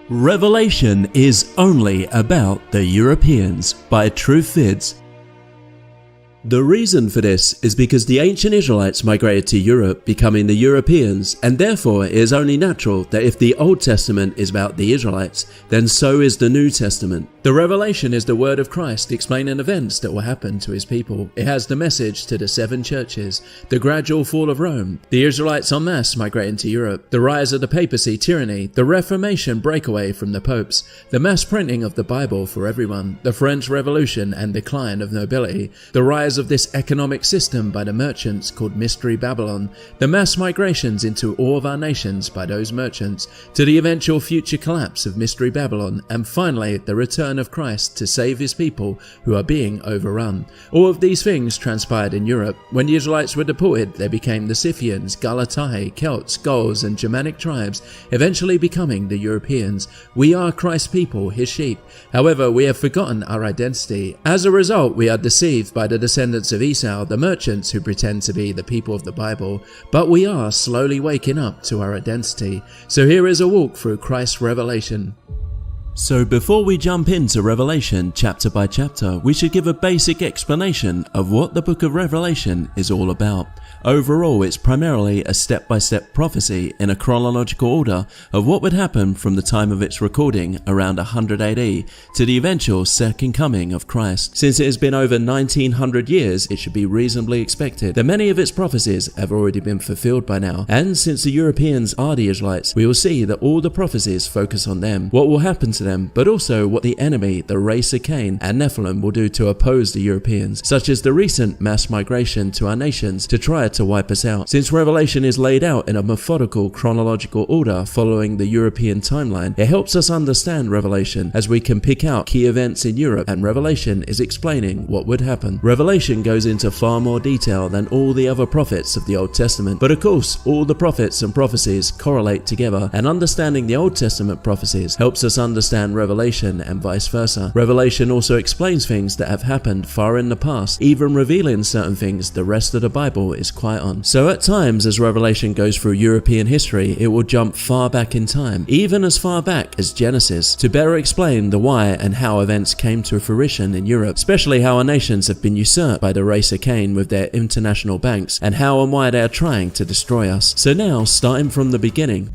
Revelation is only about the Europeans by Truth Vids. The reason for this is because the ancient Israelites migrated to Europe, becoming the Europeans, and therefore it is only natural that if the Old Testament is about the Israelites, then so is the New Testament. The Revelation is the word of Christ explaining events that will happen to his people. It has the message to the 7 churches, the gradual fall of Rome, the Israelites en masse migrating to Europe, the rise of the papacy tyranny, the Reformation breakaway from the popes, the mass printing of the Bible for everyone, the French Revolution and decline of nobility, the rise of this economic system by the merchants called Mystery Babylon, the mass migrations into all of our nations by those merchants, to the eventual future collapse of Mystery Babylon, and finally the return of Christ to save his people who are being overrun. All of these things transpired in Europe. When the Israelites were deported, they became the Scythians, Galatae, Celts, Gauls and Germanic tribes, eventually becoming the Europeans. We are Christ's people, his sheep. However, we have forgotten our identity. As a result, we are deceived by the descendants of Esau, the merchants who pretend to be the people of the Bible, but we are slowly waking up to our identity. So here is a walk through Christ's revelation. So before we jump into Revelation chapter by chapter, we should give a basic explanation of what the book of Revelation is all about. Overall, it's primarily a step-by-step prophecy in a chronological order of what would happen from the time of its recording around 100 AD to the eventual second coming of Christ. Since it has been over 1900 years, it should be reasonably expected that many of its prophecies have already been fulfilled by now. And since the Europeans are the Israelites, we will see that all the prophecies focus on them, what will happen to them, but also what the enemy, the race of Cain and Nephilim, will do to oppose the Europeans, such as the recent mass migration to our nations to try to wipe us out. Since Revelation is laid out in a methodical chronological order following the European timeline, it helps us understand Revelation as we can pick out key events in Europe, and Revelation is explaining what would happen. Revelation goes into far more detail than all the other prophets of the Old Testament, but of course all the prophets and prophecies correlate together, and understanding the Old Testament prophecies helps us understand Revelation and vice versa. Revelation also explains things that have happened far in the past, even revealing certain things the rest of the Bible is quiet on. So at times as Revelation goes through European history, it will jump far back in time, even as far back as Genesis, to better explain the why and how events came to fruition in Europe, especially how our nations have been usurped by the race of Cain with their international banks, and how and why they are trying to destroy us. So now, starting from the beginning.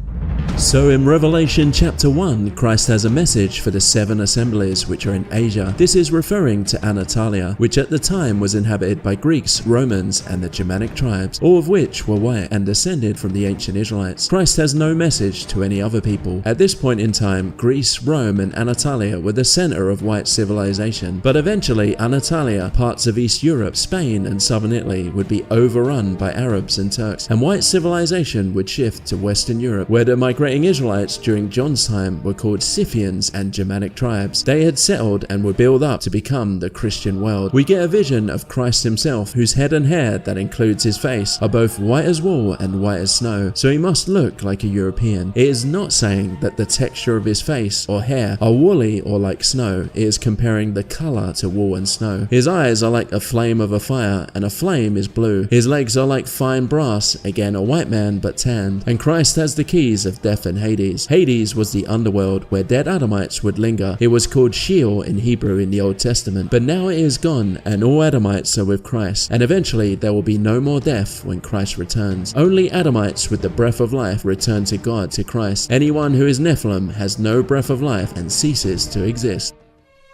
So in Revelation chapter 1, Christ has a message for the 7 assemblies which are in Asia. This is referring to Anatolia, which at the time was inhabited by Greeks, Romans and the Germanic tribes, all of which were white and descended from the ancient Israelites. Christ has no message to any other people. At this point in time, Greece, Rome and Anatolia were the center of white civilization, but eventually Anatolia, parts of East Europe, Spain and southern Italy would be overrun by Arabs and Turks, and white civilization would shift to Western Europe, where the migrating Israelites during John's time were called Scythians and Germanic tribes. They had settled and would build up to become the Christian world. We get a vision of Christ himself, whose head and hair, that includes his face, are both white as wool and white as snow, so he must look like a European. It is not saying that the texture of his face or hair are woolly or like snow. It is comparing the color to wool and snow. His eyes are like a flame of a fire, and a flame is blue. His legs are like fine brass, again a white man but tanned. And Christ has the keys of death and Hades. Hades was the underworld where dead Adamites would linger. It was called Sheol in Hebrew in the Old Testament, but now it is gone and all Adamites are with Christ, and eventually there will be no more death when Christ returns. Only Adamites with the breath of life return to God, to Christ. Anyone who is Nephilim has no breath of life and ceases to exist.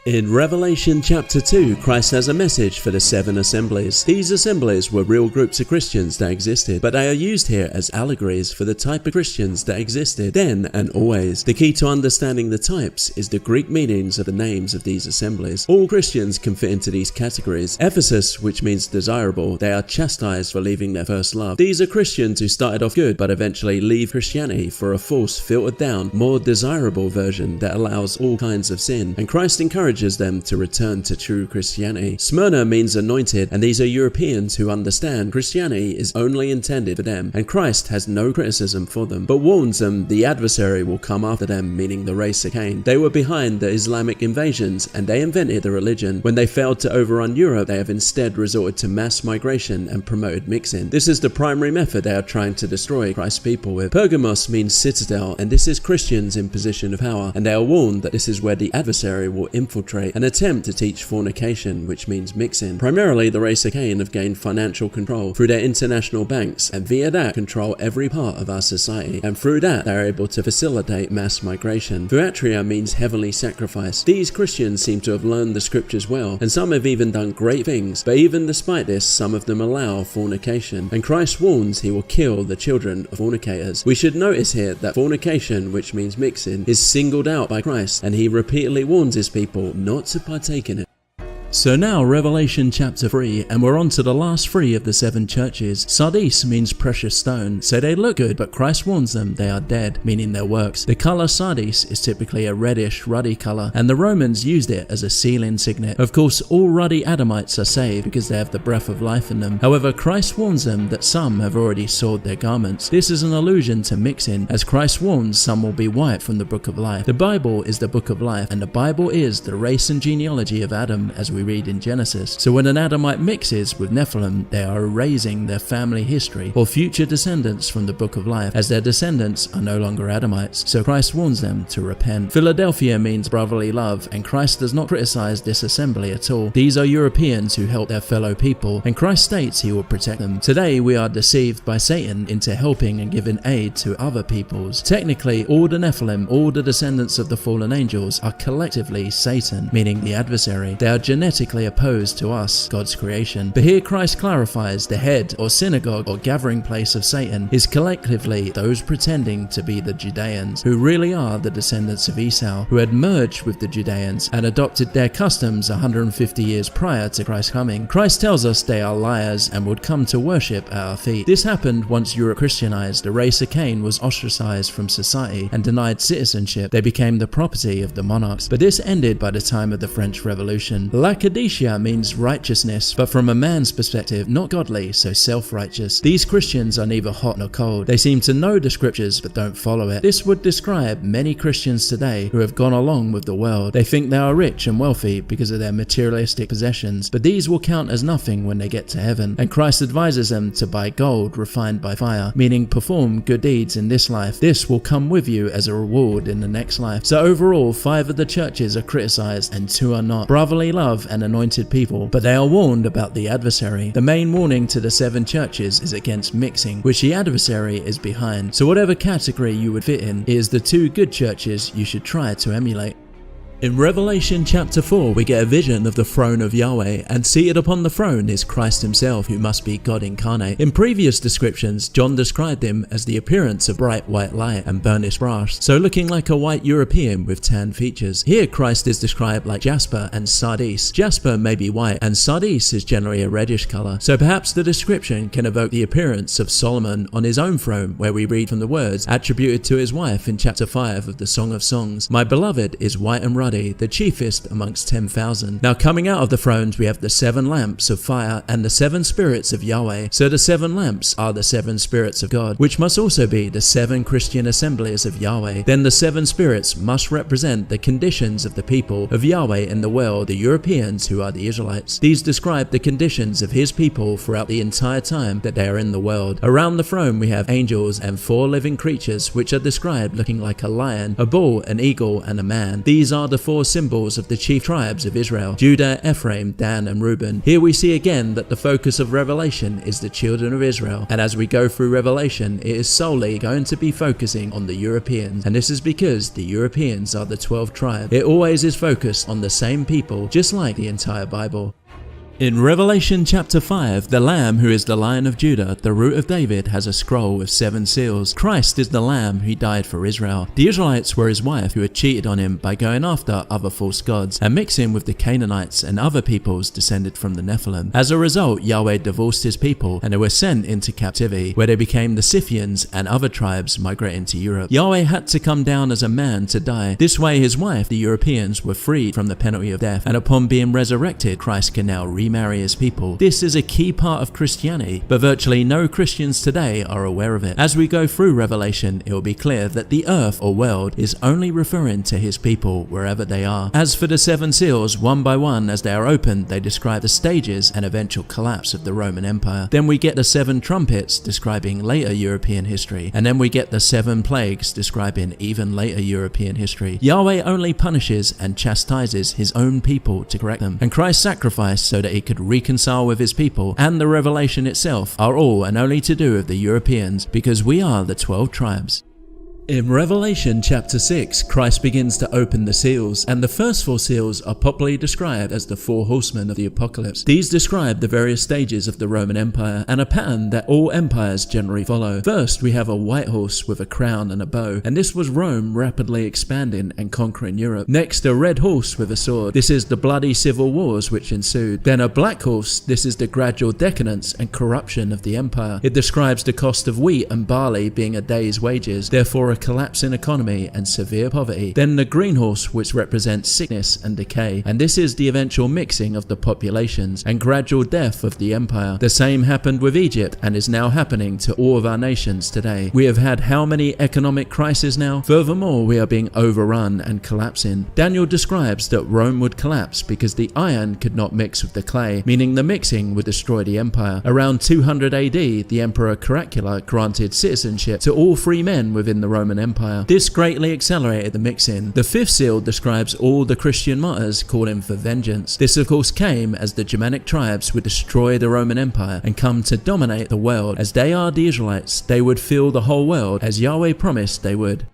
In Revelation chapter 2, Christ has a message for the 7 assemblies. These assemblies were real groups of Christians that existed, but they are used here as allegories for the type of Christians that existed then and always. The key to understanding the types is the Greek meanings of the names of these assemblies. All Christians can fit into these categories. Ephesus, which means desirable, they are chastised for leaving their first love. These are Christians who started off good but eventually leave Christianity for a false, filtered down, more desirable version that allows all kinds of sin. And Christ encourages encourages them to return to true Christianity. Smyrna means anointed, and these are Europeans who understand Christianity is only intended for them, and Christ has no criticism for them, but warns them the adversary will come after them, meaning the race of Cain. They were behind the Islamic invasions, and they invented the religion. When they failed to overrun Europe, they have instead resorted to mass migration and promoted mixing. This is the primary method they are trying to destroy Christ's people with. Pergamos means citadel, and this is Christians in position of power, and they are warned that this is where the adversary will infiltrate and attempt to teach fornication, which means mixing. Primarily, the race of Cain have gained financial control through their international banks, and via that control every part of our society, and through that they are able to facilitate mass migration. Thuatria means heavenly sacrifice. These Christians seem to have learned the scriptures well, and some have even done great things, but even despite this, some of them allow fornication, and Christ warns he will kill the children of fornicators. We should notice here that fornication, which means mixing, is singled out by Christ, and he repeatedly warns his people not to partake in it. So now Revelation chapter 3, and we're on to the last 3 of the 7 churches. Sardis means precious stone, so they look good, but Christ warns them they are dead, meaning their works. The color sardis is typically a reddish, ruddy color, and the Romans used it as a sealing signet. Of course, all ruddy Adamites are saved because they have the breath of life in them. However, Christ warns them that some have already soiled their garments. This is an allusion to mixing, as Christ warns some will be wiped from the book of life. The Bible is the book of life, and the Bible is the race and genealogy of Adam, as we read in Genesis. So when an Adamite mixes with Nephilim, they are erasing their family history or future descendants from the book of life, as their descendants are no longer Adamites. So Christ warns them to repent. Philadelphia means brotherly love, and Christ does not criticize this assembly at all. These are Europeans who help their fellow people, and Christ states he will protect them. Today we are deceived by Satan into helping and giving aid to other peoples. Technically, all the Nephilim, all the descendants of the fallen angels, are collectively Satan, meaning the adversary. They are genetically opposed to us, God's creation. But here Christ clarifies the head or synagogue or gathering place of Satan is collectively those pretending to be the Judeans, who really are the descendants of Esau, who had merged with the Judeans and adopted their customs 150 years prior to Christ's coming. Christ tells us they are liars and would come to worship at our feet. This happened once Europe Christianized. The race of Cain was ostracized from society and denied citizenship. They became the property of the monarchs. But this ended by the time of the French Revolution. Laodicea means righteousness, but from a man's perspective, not godly, so self-righteous. These Christians are neither hot nor cold. They seem to know the scriptures but don't follow it. This would describe many Christians today who have gone along with the world. They think they are rich and wealthy because of their materialistic possessions, but these will count as nothing when they get to heaven. And Christ advises them to buy gold refined by fire, meaning perform good deeds in this life. This will come with you as a reward in the next life. So overall, 5 of the churches are criticized and 2 are not. Brotherly love and anointed people, but they are warned about the adversary. The main warning to the 7 churches is against mixing, which the adversary is behind. So whatever category you would fit in, is the 2 good churches you should try to emulate. In Revelation chapter 4, we get a vision of the throne of Yahweh, and seated upon the throne is Christ himself, who must be God incarnate. In previous descriptions, John described him as the appearance of bright white light and burnished brass, so looking like a white European with tan features. Here Christ is described like jasper and sardis. Jasper may be white, and sardis is generally a reddish color, so perhaps the description can evoke the appearance of Solomon on his own throne, where we read from the words attributed to his wife in chapter 5 of the Song of Songs, "My beloved is white and ruddy, the chiefest amongst 10,000. Now coming out of the thrones we have the 7 lamps of fire and the 7 spirits of Yahweh. So the 7 lamps are the 7 spirits of God, which must also be the 7 Christian assemblies of Yahweh. Then the 7 spirits must represent the conditions of the people of Yahweh in the world, the Europeans who are the Israelites. These describe the conditions of his people throughout the entire time that they are in the world. Around the throne we have angels and 4 living creatures, which are described looking like a lion, a bull, an eagle, and a man. These are the 4 symbols of the chief tribes of Israel: Judah, Ephraim, Dan, and Reuben. Here we see again that the focus of Revelation is the children of Israel, and as we go through Revelation, it is solely going to be focusing on the Europeans, and this is because the Europeans are the 12 tribes. It always is focused on the same people, just like the entire Bible. In Revelation chapter 5, the Lamb who is the Lion of Judah, the root of David, has a scroll with 7 seals. Christ is the Lamb who died for Israel. The Israelites were his wife who had cheated on him by going after other false gods and mixing with the Canaanites and other peoples descended from the Nephilim. As a result, Yahweh divorced his people and they were sent into captivity, where they became the Scythians and other tribes migrating to Europe. Yahweh had to come down as a man to die. This way his wife, the Europeans, were freed from the penalty of death, and upon being resurrected, Christ can now remarry his people. This is a key part of Christianity, but virtually no Christians today are aware of it. As we go through Revelation, it will be clear that the earth or world is only referring to his people wherever they are. As for the 7 seals, one by one as they are opened, they describe the stages and eventual collapse of the Roman Empire. Then we get the 7 trumpets describing later European history, and then we get the 7 plagues describing even later European history. Yahweh only punishes and chastises his own people to correct them, and Christ's sacrifice so that he could reconcile with his people and the revelation itself are all and only to do with the Europeans, because we are the 12 tribes. In Revelation chapter 6, Christ begins to open the seals, and the first 4 seals are popularly described as the 4 horsemen of the Apocalypse. These describe the various stages of the Roman Empire, and a pattern that all empires generally follow. First, we have a white horse with a crown and a bow, and this was Rome rapidly expanding and conquering Europe. Next, a red horse with a sword. This is the bloody civil wars which ensued. Then a black horse. This is the gradual decadence and corruption of the empire. It describes the cost of wheat and barley being a day's wages, therefore a collapse in economy and severe poverty. Then the green horse, which represents sickness and decay, and this is the eventual mixing of the populations and gradual death of the empire. The same happened with Egypt and is now happening to all of our nations today. We have had how many economic crises now? Furthermore, we are being overrun and collapsing. Daniel describes that Rome would collapse because the iron could not mix with the clay, meaning the mixing would destroy the empire. Around 200 AD, the Emperor Caracalla granted citizenship to all free men within the Roman Empire. This greatly accelerated the mixing. The 5th seal describes all the Christian martyrs calling for vengeance. This of course came as the Germanic tribes would destroy the Roman Empire and come to dominate the world. As they are the Israelites, they would fill the whole world as Yahweh promised they would.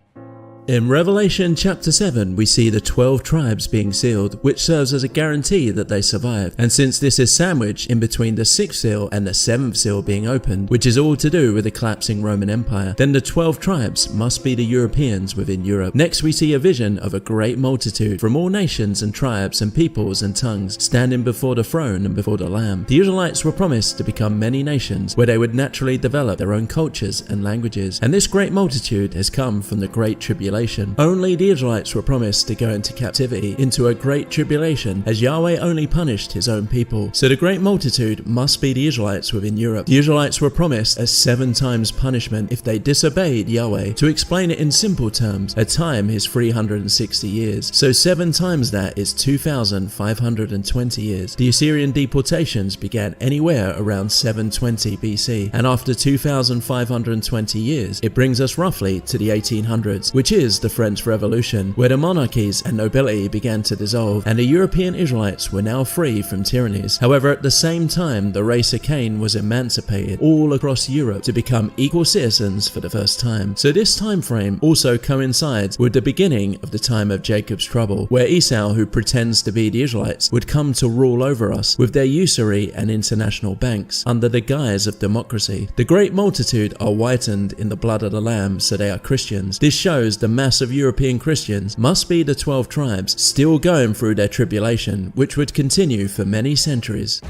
In Revelation chapter 7, we see the 12 tribes being sealed, which serves as a guarantee that they survive. And since this is sandwiched in between the 6th seal and the 7th seal being opened, which is all to do with the collapsing Roman Empire, then the 12 tribes must be the Europeans within Europe. Next, we see a vision of a great multitude from all nations and tribes and peoples and tongues standing before the throne and before the Lamb. The Israelites were promised to become many nations where they would naturally develop their own cultures and languages. And this great multitude has come from the Great Tribulation. Only the Israelites were promised to go into captivity, into a great tribulation, as Yahweh only punished his own people. So the great multitude must be the Israelites within Europe. The Israelites were promised a 7 times punishment if they disobeyed Yahweh. To explain it in simple terms, a time is 360 years. So 7 times that is 2,520 years. The Assyrian deportations began anywhere around 720 BC, and after 2,520 years, it brings us roughly to the 1800s, which is the French Revolution, where the monarchies and nobility began to dissolve, and the European Israelites were now free from tyrannies. However, at the same time, the race of Cain was emancipated all across Europe to become equal citizens for the first time. So this time frame also coincides with the beginning of the time of Jacob's trouble, where Esau, who pretends to be the Israelites, would come to rule over us with their usury and international banks under the guise of democracy. The great multitude are whitened in the blood of the Lamb, so they are Christians. This shows the mass of European Christians must be the 12 tribes still going through their tribulation, which would continue for many centuries.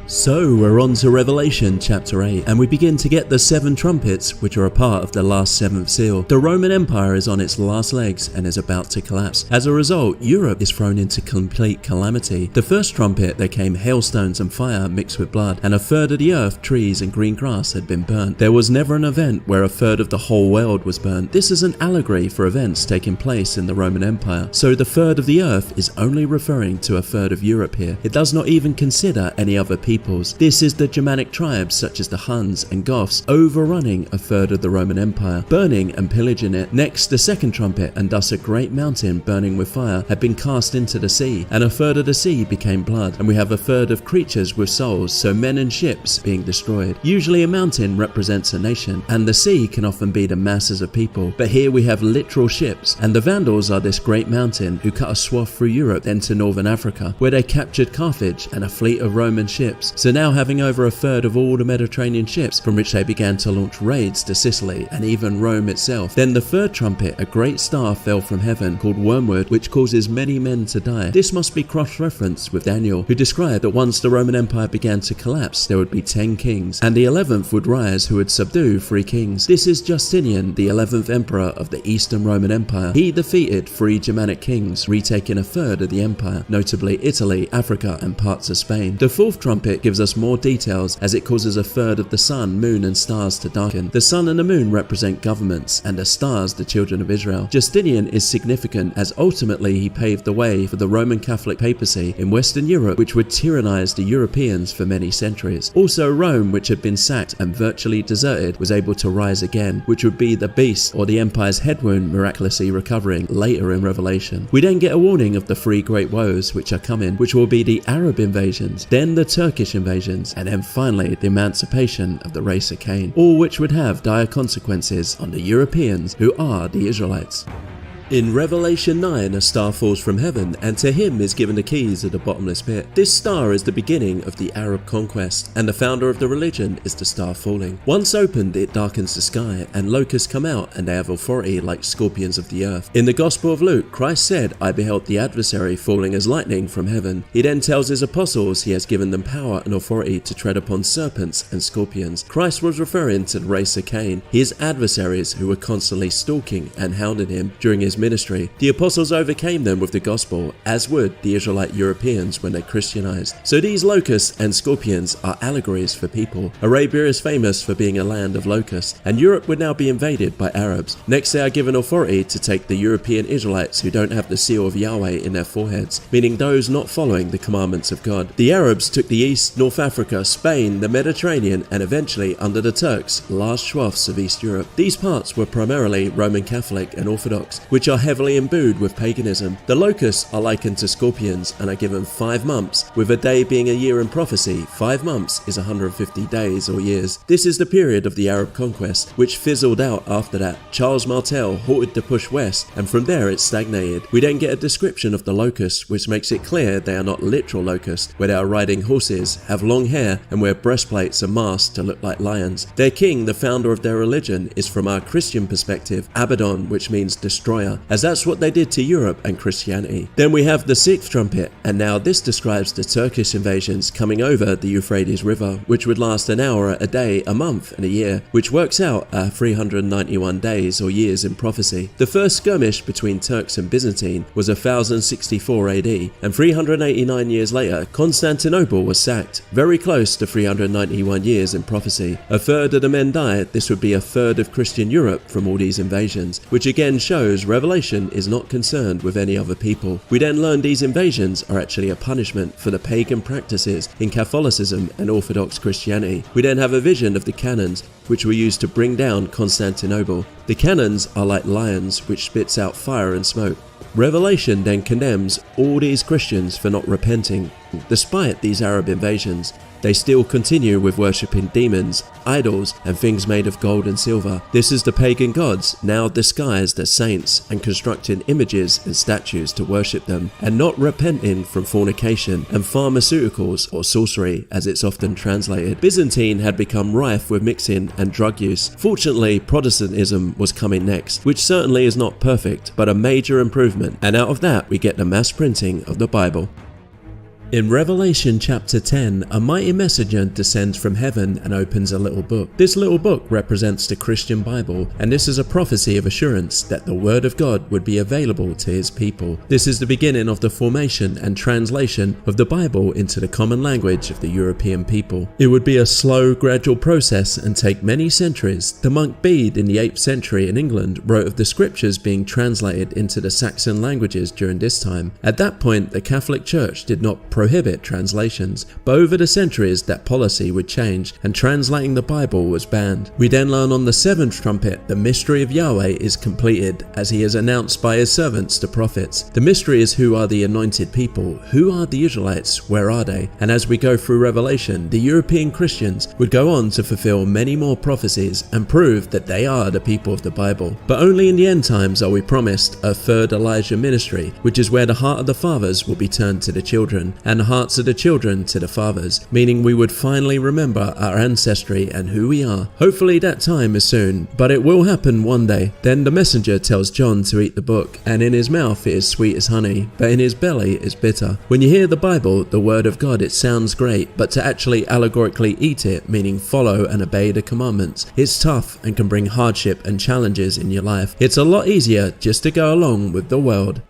So we're on to Revelation chapter 8, and we begin to get the 7 trumpets, which are a part of the last 7th seal. The Roman Empire is on its last legs and is about to collapse. As a result, Europe is thrown into complete calamity. The first trumpet, there came hailstones and fire mixed with blood, and 1/3 of the earth, trees and green grass had been burnt. There was never an event where 1/3 of the whole world was burnt. This is an allegory for events taking place in the Roman Empire. So the 1/3 of the earth is only referring to 1/3 of Europe here. It does not even consider any other people peoples. This is the Germanic tribes such as the Huns and Goths overrunning a third of the Roman Empire, burning and pillaging it. Next, the second trumpet, and thus a great mountain burning with fire had been cast into the sea, and a third of the sea became blood, and we have a third of creatures with souls, so men and ships being destroyed. Usually a mountain represents a nation, and the sea can often be the masses of people, but here we have literal ships, and the Vandals are this great mountain who cut a swath through Europe then to northern Africa, where they captured Carthage and a fleet of Roman ships, so now having over a third of all the Mediterranean ships, from which they began to launch raids to Sicily and even Rome itself. Then the third trumpet, a great star fell from heaven called wormwood, which causes many men to die. This must be cross-referenced with Daniel, who described that once the Roman Empire began to collapse, there would be 10 kings, and the 11th would rise who would subdue 3 kings. This is Justinian, the 11th emperor of the Eastern Roman Empire. He defeated 3 Germanic kings, retaking a third of the empire, notably Italy, Africa, and parts of Spain. The fourth trumpet gives us more details as it causes a third of the sun, moon, and stars to darken. The sun and the moon represent governments, and the stars the children of Israel. Justinian is significant as ultimately he paved the way for the Roman Catholic papacy in Western Europe, which would tyrannize the Europeans for many centuries. Also Rome, which had been sacked and virtually deserted, was able to rise again, which would be the beast or the empire's head wound miraculously recovering later in Revelation. We then get a warning of the 3 great woes which are coming, which will be the Arab invasions, then the Turkish invasions, and then finally the emancipation of the race of Cain, all which would have dire consequences on the Europeans who are the Israelites. In Revelation 9, a star falls from heaven, and to him is given the keys of the bottomless pit. This star is the beginning of the Arab conquest, and the founder of the religion is the star falling. Once opened, it darkens the sky, and locusts come out, and they have authority like scorpions of the earth. In the Gospel of Luke, Christ said, "I beheld the adversary falling as lightning from heaven." He then tells his apostles he has given them power and authority to tread upon serpents and scorpions. Christ was referring to the race of Cain, his adversaries who were constantly stalking and hounding him during his ministry. The apostles overcame them with the gospel, as would the Israelite Europeans when they Christianized. So these locusts and scorpions are allegories for people. Arabia is famous for being a land of locusts, and Europe would now be invaded by Arabs. Next, they are given authority to take the European Israelites who don't have the seal of Yahweh in their foreheads, meaning those not following the commandments of God. The Arabs took the East, North Africa, Spain, the Mediterranean, and eventually, under the Turks, large swaths of East Europe. These parts were primarily Roman Catholic and Orthodox, which are heavily imbued with paganism. The locusts are likened to scorpions and are given 5 months, with a day being a year in prophecy. 5 months is 150 days or years. This is the period of the Arab conquest, which fizzled out after that. Charles Martel halted the push west, and from there it stagnated. We then get a description of the locusts, which makes it clear they are not literal locusts, where they are riding horses, have long hair, and wear breastplates and masks to look like lions. Their king, the founder of their religion, is from our Christian perspective, Abaddon, which means destroyer, as that's what they did to Europe and Christianity. Then we have the 6th trumpet, and now this describes the Turkish invasions coming over the Euphrates River, which would last an hour, a day, a month, and a year, which works out at 391 days or years in prophecy. The first skirmish between Turks and Byzantine was 1064 AD, and 389 years later, Constantinople was sacked, very close to 391 years in prophecy. A third of the men died. This would be a third of Christian Europe from all these invasions, which again shows Revelation is not concerned with any other people. We then learn these invasions are actually a punishment for the pagan practices in Catholicism and Orthodox Christianity. We then have a vision of the cannons, which were used to bring down Constantinople. The cannons are like lions, which spits out fire and smoke. Revelation then condemns all these Christians for not repenting. Despite these Arab invasions, they still continue with worshipping demons, idols, and things made of gold and silver. This is the pagan gods, now disguised as saints, and constructing images and statues to worship them, and not repenting from fornication and pharmaceuticals, or sorcery, as it's often translated. Byzantine had become rife with mixing and drug use. Fortunately, Protestantism was coming next, which certainly is not perfect, but a major improvement, and out of that we get the mass printing of the Bible. In Revelation chapter 10, a mighty messenger descends from heaven and opens a little book. This little book represents the Christian Bible, and this is a prophecy of assurance that the Word of God would be available to His people. This is the beginning of the formation and translation of the Bible into the common language of the European people. It would be a slow, gradual process and take many centuries. The monk Bede in the 8th century in England wrote of the scriptures being translated into the Saxon languages during this time. At that point, the Catholic Church did not prohibit translations, but over the centuries that policy would change and translating the Bible was banned. We then learn on the seventh trumpet the mystery of Yahweh is completed as he is announced by his servants the prophets. The mystery is who are the anointed people, who are the Israelites, where are they? And as we go through Revelation, the European Christians would go on to fulfill many more prophecies and prove that they are the people of the Bible. But only in the end times are we promised a third Elijah ministry, which is where the heart of the fathers will be turned to the children, and the hearts of the children to the fathers, meaning we would finally remember our ancestry and who we are. Hopefully that time is soon, but it will happen one day. Then the messenger tells John to eat the book, and in his mouth it is sweet as honey, but in his belly is bitter. When you hear the Bible, the word of God, it sounds great, but to actually allegorically eat it, meaning follow and obey the commandments, it's tough and can bring hardship and challenges in your life. It's a lot easier just to go along with the world.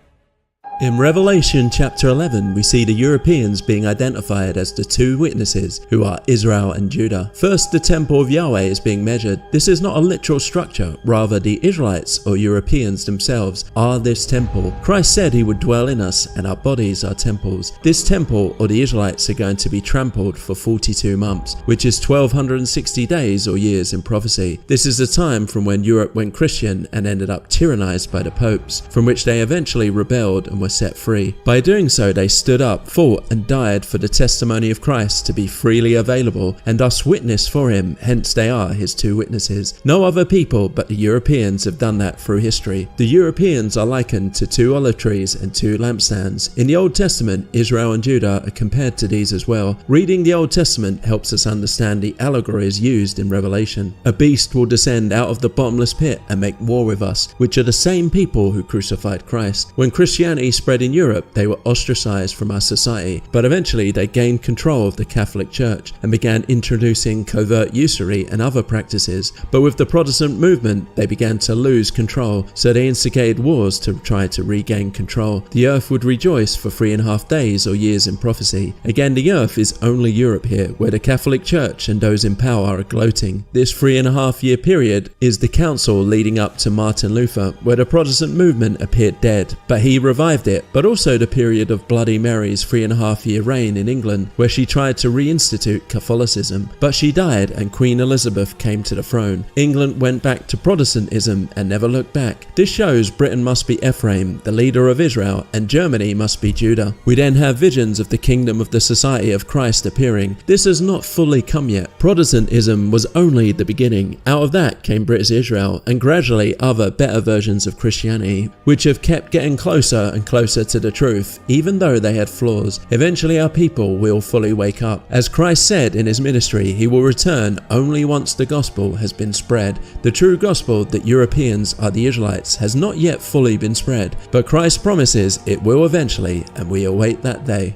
In Revelation chapter 11, we see the Europeans being identified as the two witnesses, who are Israel and Judah. First, the temple of Yahweh is being measured. This is not a literal structure, rather the Israelites or Europeans themselves are this temple. Christ said he would dwell in us and our bodies are temples. This temple or the Israelites are going to be trampled for 42 months, which is 1260 days or years in prophecy. This is the time from when Europe went Christian and ended up tyrannized by the popes, from which they eventually rebelled and were set free. By doing so, they stood up, fought and died for the testimony of Christ to be freely available and thus witness for him, hence they are his two witnesses. No other people but the Europeans have done that through history. The Europeans are likened to two olive trees and two lampstands. In the Old Testament, Israel and Judah are compared to these as well. Reading the Old Testament helps us understand the allegories used in Revelation. A beast will descend out of the bottomless pit and make war with us, which are the same people who crucified Christ. When Christianity spread in Europe, they were ostracized from our society, but eventually they gained control of the Catholic Church and began introducing covert usury and other practices. But with the Protestant movement, they began to lose control, so they instigated wars to try to regain control. The earth would rejoice for 3.5 days or years in prophecy. Again, the earth is only Europe here, where the Catholic Church and those in power are gloating. This 3.5 year period is the council leading up to Martin Luther, where the Protestant movement appeared dead, but he revived it, but also the period of Bloody Mary's 3.5 year reign in England, where she tried to reinstitute Catholicism, but she died and Queen Elizabeth came to the throne. England went back to Protestantism and never looked back. This shows Britain must be Ephraim, the leader of Israel, and Germany must be Judah. We then have visions of the kingdom of the Society of Christ appearing. This has not fully come yet. Protestantism was only the beginning. Out of that came British Israel, and gradually other better versions of Christianity, which have kept getting closer and closer to the truth, even though they had flaws. Eventually our people will fully wake up. As Christ said in his ministry, he will return only once the gospel has been spread. The true gospel that Europeans are the Israelites has not yet fully been spread, but Christ promises it will eventually, and we await that day.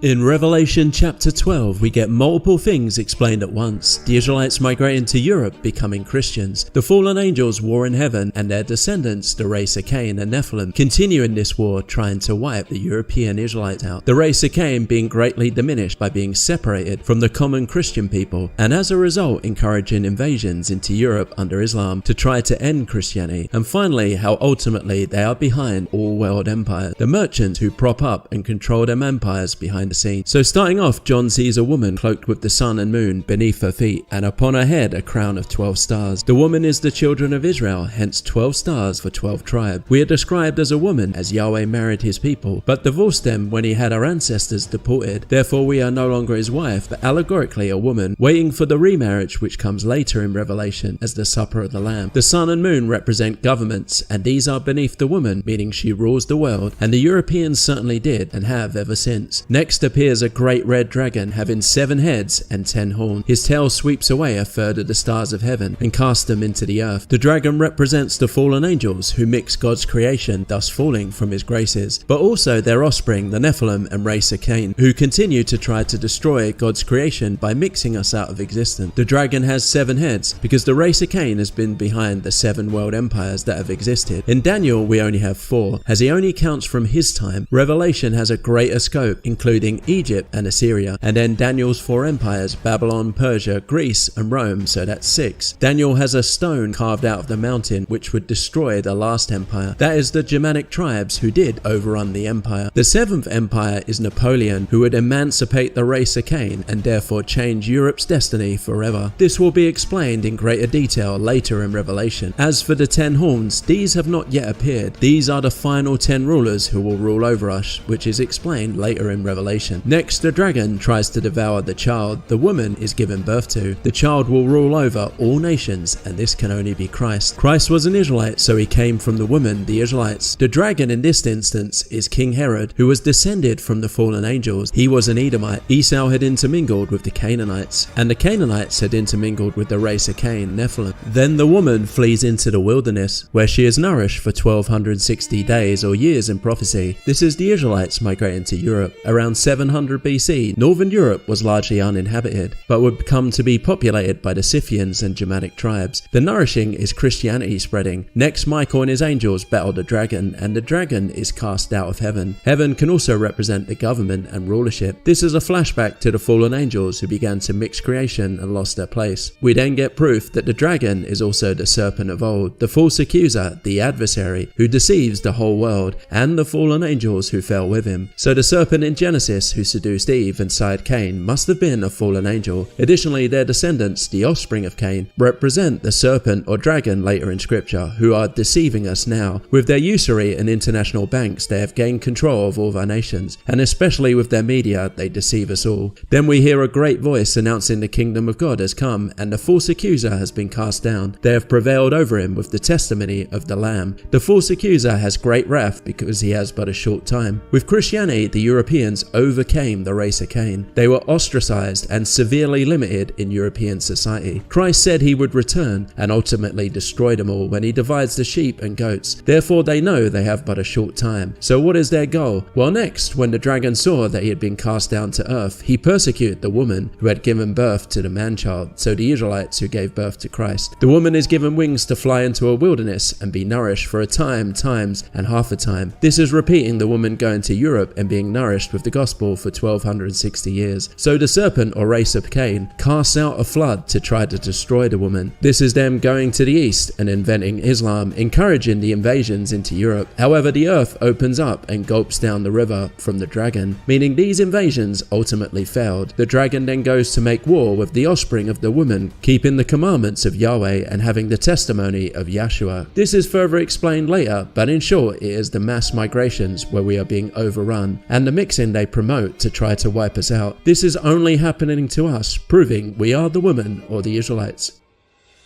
In Revelation chapter 12, we get multiple things explained at once. The Israelites migrating to Europe, becoming Christians. The fallen angels war in heaven, and their descendants, the race of Cain and Nephilim, continue in this war trying to wipe the European Israelites out. The race of Cain being greatly diminished by being separated from the common Christian people, and as a result encouraging invasions into Europe under Islam to try to end Christianity. And finally, how ultimately they are behind all world empires. The merchants who prop up and control them empires behind the scene. So starting off, John sees a woman cloaked with the sun and moon beneath her feet, and upon her head a crown of 12 stars. The woman is the children of Israel, hence 12 stars for 12 tribes. We are described as a woman, as Yahweh married his people, but divorced them when he had our ancestors deported. Therefore we are no longer his wife, but allegorically a woman, waiting for the remarriage which comes later in Revelation as the supper of the Lamb. The sun and moon represent governments, and these are beneath the woman, meaning she rules the world, and the Europeans certainly did, and have ever since. Next appears a great red dragon having 7 heads and 10 horns. His tail sweeps away a third of the stars of heaven and casts them into the earth. The dragon represents the fallen angels who mix God's creation, thus falling from his graces, but also their offspring, the Nephilim and race of Cain, who continue to try to destroy God's creation by mixing us out of existence. The dragon has 7 heads because the race of Cain has been behind the 7 world empires that have existed. In Daniel we only have 4, as he only counts from his time. Revelation has a greater scope, including including Egypt and Assyria, and then Daniel's 4 empires, Babylon, Persia, Greece, and Rome, so that's 6. Daniel has a stone carved out of the mountain which would destroy the last empire. That is the Germanic tribes who did overrun the empire. The 7th empire is Napoleon, who would emancipate the race of Cain and therefore change Europe's destiny forever. This will be explained in greater detail later in Revelation. As for the 10 horns, these have not yet appeared. These are the final 10 rulers who will rule over us, which is explained later in Revelation. Next, the dragon tries to devour the child the woman is given birth to. The child will rule over all nations, and this can only be Christ. Christ was an Israelite, so he came from the woman, the Israelites. The dragon in this instance is King Herod, who was descended from the fallen angels. He was an Edomite. Esau had intermingled with the Canaanites, and the Canaanites had intermingled with the race of Cain, Nephilim. Then the woman flees into the wilderness, where she is nourished for 1260 days or years in prophecy. This is the Israelites migrating to Europe. Around 700 BC, northern Europe was largely uninhabited, but would come to be populated by the Scythians and Germanic tribes. The nourishing is Christianity spreading. Next, Michael and his angels battle the dragon, and the dragon is cast out of heaven. Heaven can also represent the government and rulership. This is a flashback to the fallen angels who began to mix creation and lost their place. We then get proof that the dragon is also the serpent of old, the false accuser, the adversary, who deceives the whole world, and the fallen angels who fell with him. So the serpent in Genesis who seduced Eve and sired Cain must have been a fallen angel. Additionally, their descendants, the offspring of Cain, represent the serpent or dragon later in scripture, who are deceiving us now. With their usury and international banks, they have gained control of all of our nations, and especially with their media, they deceive us all. Then we hear a great voice announcing the kingdom of God has come, and the false accuser has been cast down. They have prevailed over him with the testimony of the Lamb. The false accuser has great wrath because he has but a short time. With Christianity, the Europeans overcame the race of Cain. They were ostracized and severely limited in European society. Christ said he would return and ultimately destroy them all when he divides the sheep and goats. Therefore they know they have but a short time. So what is their goal? Well, next, when the dragon saw that he had been cast down to earth, he persecuted the woman who had given birth to the man-child, so the Israelites who gave birth to Christ. The woman is given wings to fly into a wilderness and be nourished for a time, times, and half a time. This is repeating the woman going to Europe and being nourished with the gospel for 1260 years. So the serpent or race of Cain casts out a flood to try to destroy the woman. This is them going to the east and inventing Islam, encouraging the invasions into Europe. However, the earth opens up and gulps down the river from the dragon, meaning these invasions ultimately failed. The dragon then goes to make war with the offspring of the woman, keeping the commandments of Yahweh and having the testimony of Yahshua. This is further explained later, but in short, it is the mass migrations where we are being overrun, and the mixing they promote to try to wipe us out. This is only happening to us, proving we are the woman or the Israelites.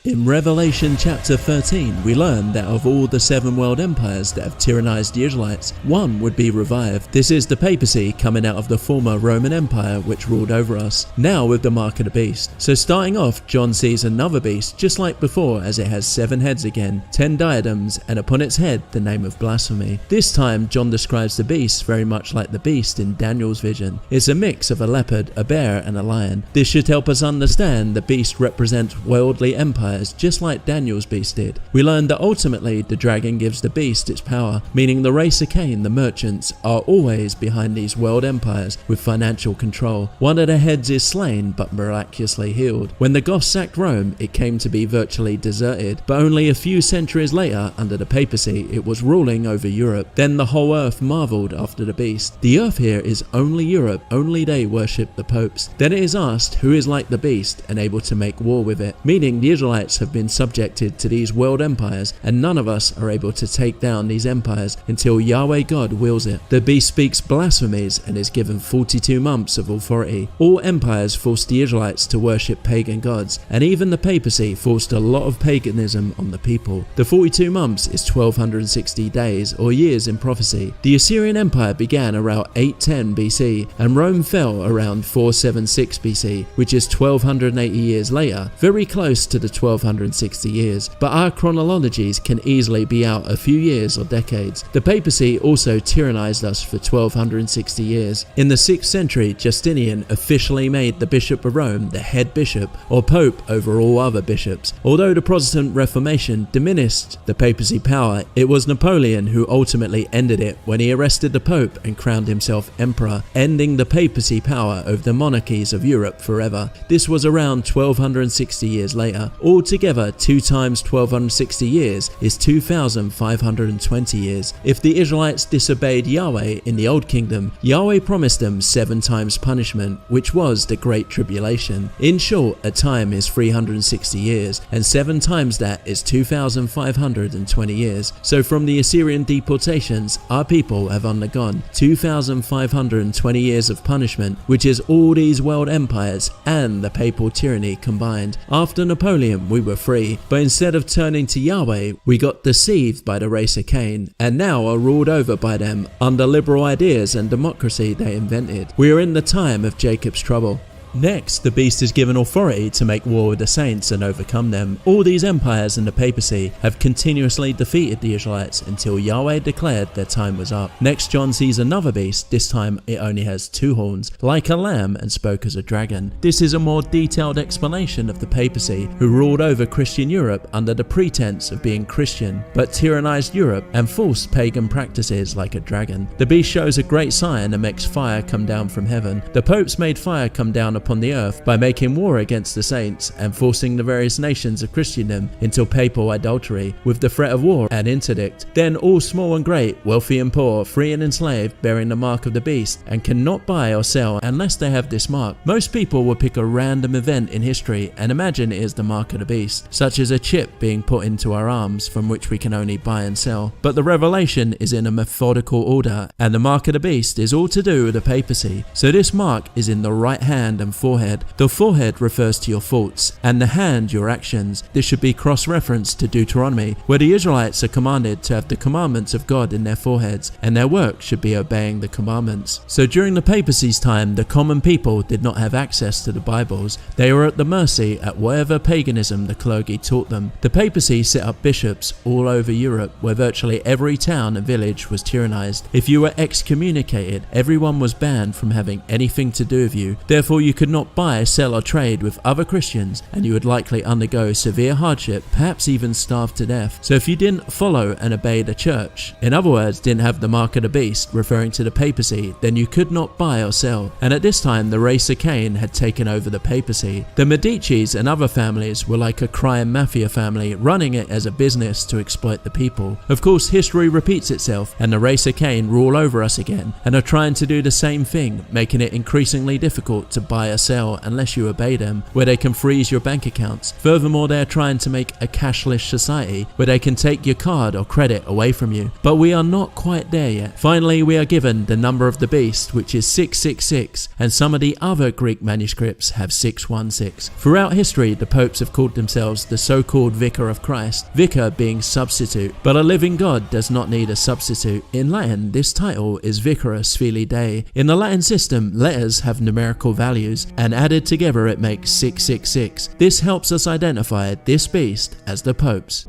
In Revelation chapter 13, we learn that of all the 7 world empires that have tyrannized the Israelites, one would be revived. This is the papacy coming out of the former Roman Empire which ruled over us, now with the mark of the beast. So starting off, John sees another beast just like before, as it has 7 heads again, 10 diadems, and upon its head the name of blasphemy. This time John describes the beast very much like the beast in Daniel's vision. It's a mix of a leopard, a bear, and a lion. This should help us understand the beast represents worldly empires, just like Daniel's beast did. We learned that ultimately the dragon gives the beast its power, meaning the race of Cain, the merchants, are always behind these world empires with financial control. One of their heads is slain but miraculously healed. When the Goths sacked Rome, it came to be virtually deserted, but only a few centuries later, under the papacy, it was ruling over Europe. Then the whole earth marveled after the beast. The earth here is only Europe, only they worship the popes. Then it is asked who is like the beast and able to make war with it, meaning the Israelites have been subjected to these world empires, and none of us are able to take down these empires until Yahweh God wills it. The beast speaks blasphemies and is given 42 months of authority. All empires forced the Israelites to worship pagan gods, and even the papacy forced a lot of paganism on the people. The 42 months is 1260 days or years in prophecy. The Assyrian Empire began around 810 BC and Rome fell around 476 BC, which is 1280 years later, very close to the 1260 years, but our chronologies can easily be out a few years or decades. The papacy also tyrannized us for 1260 years. In the 6th century, Justinian officially made the Bishop of Rome the head bishop or pope over all other bishops. Although the Protestant Reformation diminished the papacy power, it was Napoleon who ultimately ended it when he arrested the Pope and crowned himself emperor, ending the papacy power over the monarchies of Europe forever. This was around 1260 years later. Altogether, 2 times 1260 years is 2520 years. If the Israelites disobeyed Yahweh in the Old Kingdom, Yahweh promised them 7 times punishment, which was the Great Tribulation. In short, a time is 360 years, and 7 times that is 2520 years. So from the Assyrian deportations, our people have undergone 2520 years of punishment, which is all these world empires and the papal tyranny combined. After Napoleon, we were free, but instead of turning to Yahweh, we got deceived by the race of Cain, and now are ruled over by them under liberal ideas and democracy they invented. We are in the time of Jacob's trouble. Next, the beast is given authority to make war with the saints and overcome them. All these empires and the papacy have continuously defeated the Israelites until Yahweh declared their time was up. Next, John sees another beast. This time it only has 2 horns, like a lamb, and spoke as a dragon. This is a more detailed explanation of the papacy, who ruled over Christian Europe under the pretense of being Christian, but tyrannized Europe and forced pagan practices like a dragon. The beast shows a great sign and makes fire come down from heaven. The popes made fire come down upon the earth by making war against the saints and forcing the various nations of Christendom into papal idolatry with the threat of war and interdict. Then all small and great, wealthy and poor, free and enslaved, bearing the mark of the beast, and cannot buy or sell unless they have this mark. Most people will pick a random event in history and imagine it is the mark of the beast, such as a chip being put into our arms from which we can only buy and sell. But the revelation is in a methodical order, and the mark of the beast is all to do with the papacy. So this mark is in the right hand and forehead. The forehead refers to your thoughts, and the hand your actions. This should be cross-referenced to Deuteronomy, where the Israelites are commanded to have the commandments of God in their foreheads, and their work should be obeying the commandments. So during the papacy's time, the common people did not have access to the Bibles. They were at the mercy at whatever paganism the clergy taught them. The papacy set up bishops all over Europe, where virtually every town and village was tyrannized. If you were excommunicated, everyone was banned from having anything to do with you. Therefore, you could not buy, sell or trade with other Christians, and you would likely undergo severe hardship, perhaps even starve to death. So if you didn't follow and obey the church, in other words didn't have the mark of the beast, referring to the papacy, then you could not buy or sell. And at this time the race of Cain had taken over the papacy. The Medicis and other families were like a crime mafia family, running it as a business to exploit the people. Of course, history repeats itself, and the race of Cain rule over us again, and are trying to do the same thing, making it increasingly difficult to buy or sell unless you obey them, where they can freeze your bank accounts. Furthermore, they are trying to make a cashless society where they can take your card or credit away from you. But we are not quite there yet. Finally, we are given the number of the beast, which is 666, and some of the other Greek manuscripts have 616. Throughout history, the popes have called themselves the so-called Vicar of Christ, vicar being substitute, but a living God does not need a substitute. In Latin, this title is Vicarus Filii Dei. In the Latin system, letters have numerical values, and added together it makes 666. This helps us identify this beast as the popes.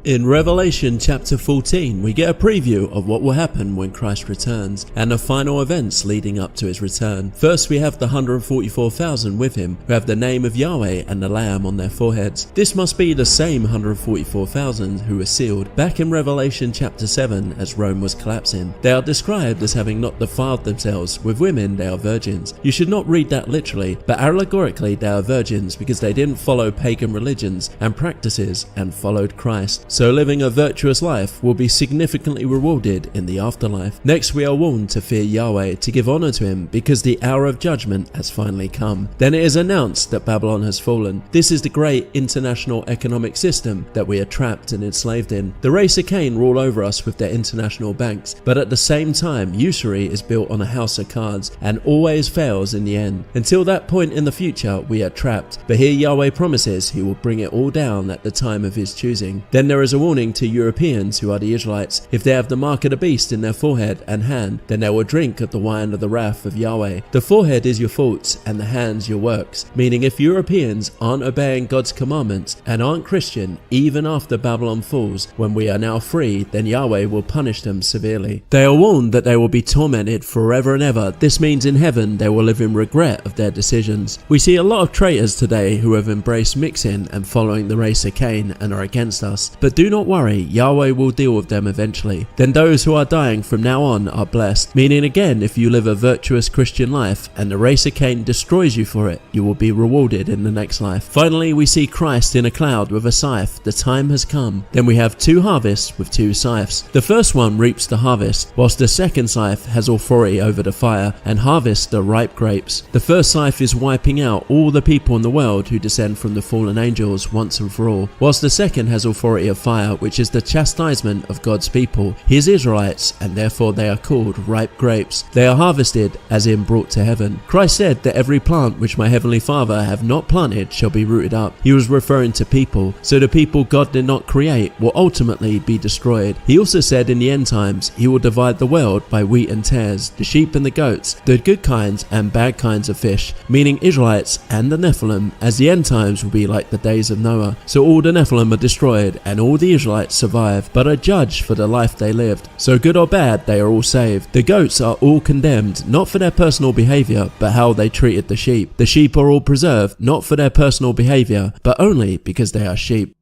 In Revelation chapter 14, we get a preview of what will happen when Christ returns, and the final events leading up to his return. First, we have the 144,000 with him, who have the name of Yahweh and the Lamb on their foreheads. This must be the same 144,000 who were sealed back in Revelation chapter 7 as Rome was collapsing. They are described as having not defiled themselves. With women, they are virgins. You should not read that literally, but allegorically they are virgins because they didn't follow pagan religions and practices and followed Christ. So living a virtuous life will be significantly rewarded in the afterlife. Next, we are warned to fear Yahweh, to give honor to him, because the hour of judgment has finally come. Then it is announced that Babylon has fallen. This is the great international economic system that we are trapped and enslaved in. The race of Cain rule over us with their international banks, but at the same time, usury is built on a house of cards and always fails in the end. Until that point in the future, we are trapped. But here Yahweh promises he will bring it all down at the time of his choosing. Then there there is a warning to Europeans who are the Israelites. If they have the mark of the beast in their forehead and hand, then they will drink of the wine of the wrath of Yahweh. The forehead is your faults and the hands your works. Meaning if Europeans aren't obeying God's commandments and aren't Christian, even after Babylon falls, when we are now free, then Yahweh will punish them severely. They are warned that they will be tormented forever and ever. This means in heaven they will live in regret of their decisions. We see a lot of traitors today who have embraced mixing and following the race of Cain and are against us. But do not worry, Yahweh will deal with them eventually. Then those who are dying from now on are blessed. Meaning again, if you live a virtuous Christian life and the race of Cain destroys you for it, you will be rewarded in the next life. Finally, we see Christ in a cloud with a scythe. The time has come. Then we have two harvests with two scythes. The first one reaps the harvest, whilst the second scythe has authority over the fire and harvests the ripe grapes. The first scythe is wiping out all the people in the world who descend from the fallen angels once and for all, whilst the second has authority of fire, which is the chastisement of God's people, his Israelites, and therefore they are called ripe grapes. They are harvested, as in brought to heaven. Christ said that every plant which my heavenly Father have not planted shall be rooted up. He was referring to people, so the people God did not create will ultimately be destroyed. He also said in the end times he will divide the world by wheat and tares, the sheep and the goats, the good kinds and bad kinds of fish, meaning Israelites and the Nephilim, as the end times will be like the days of Noah. So all the Nephilim are destroyed and all the Israelites survive, but are judged for the life they lived. So good or bad, they are all saved. The goats are all condemned, not for their personal behavior, but how they treated the sheep. The sheep are all preserved, not for their personal behavior, but only because they are sheep.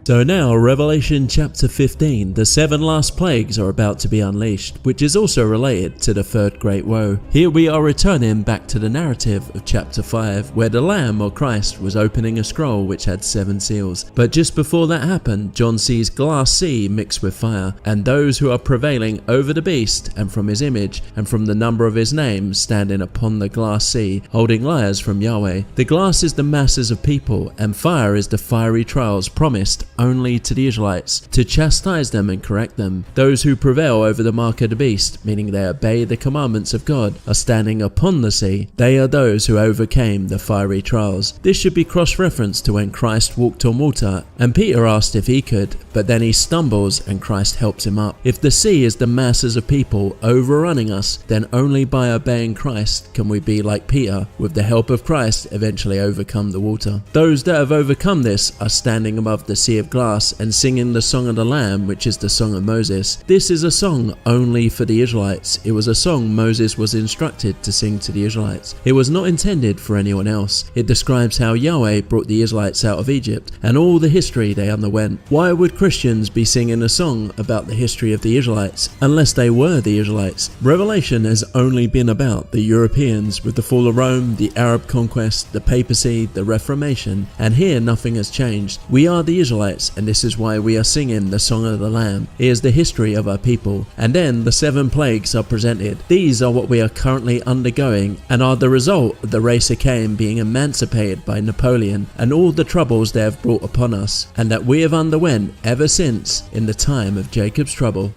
So now, Revelation chapter 15, the 7 last plagues are about to be unleashed, which is also related to the third great woe. Here we are returning back to the narrative of chapter 5, where the Lamb or Christ was opening a scroll which had 7 seals. But just before that happened, John sees glass sea mixed with fire, and those who are prevailing over the beast, and from his image, and from the number of his name, standing upon the glass sea, holding lyres from Yahweh. The glass is the masses of people, and fire is the fiery trials promised only to the Israelites, to chastise them and correct them. Those who prevail over the mark of the beast, meaning they obey the commandments of God, are standing upon the sea. They are those who overcame the fiery trials. This should be cross-referenced to when Christ walked on water, and Peter asked if he could, but then he stumbles and Christ helps him up. If the sea is the masses of people overrunning us, then only by obeying Christ can we be like Peter, with the help of Christ eventually overcome the water. Those that have overcome this are standing above the sea of glass and singing the song of the Lamb, which is the song of Moses. This is a song only for the Israelites. It was a song Moses was instructed to sing to the Israelites. It was not intended for anyone else. It describes how Yahweh brought the Israelites out of Egypt and all the history they underwent. Why would Christians be singing a song about the history of the Israelites unless they were the Israelites? Revelation has only been about the Europeans with the fall of Rome, the Arab conquest, the papacy, the Reformation, and here nothing has changed. We are the Israelites, and this is why we are singing the song of the Lamb. It is the history of our people. And then the 7 plagues are presented. These are what we are currently undergoing and are the result of the race of Cain being emancipated by Napoleon and all the troubles they have brought upon us, and that we have underwent ever since in the time of Jacob's trouble.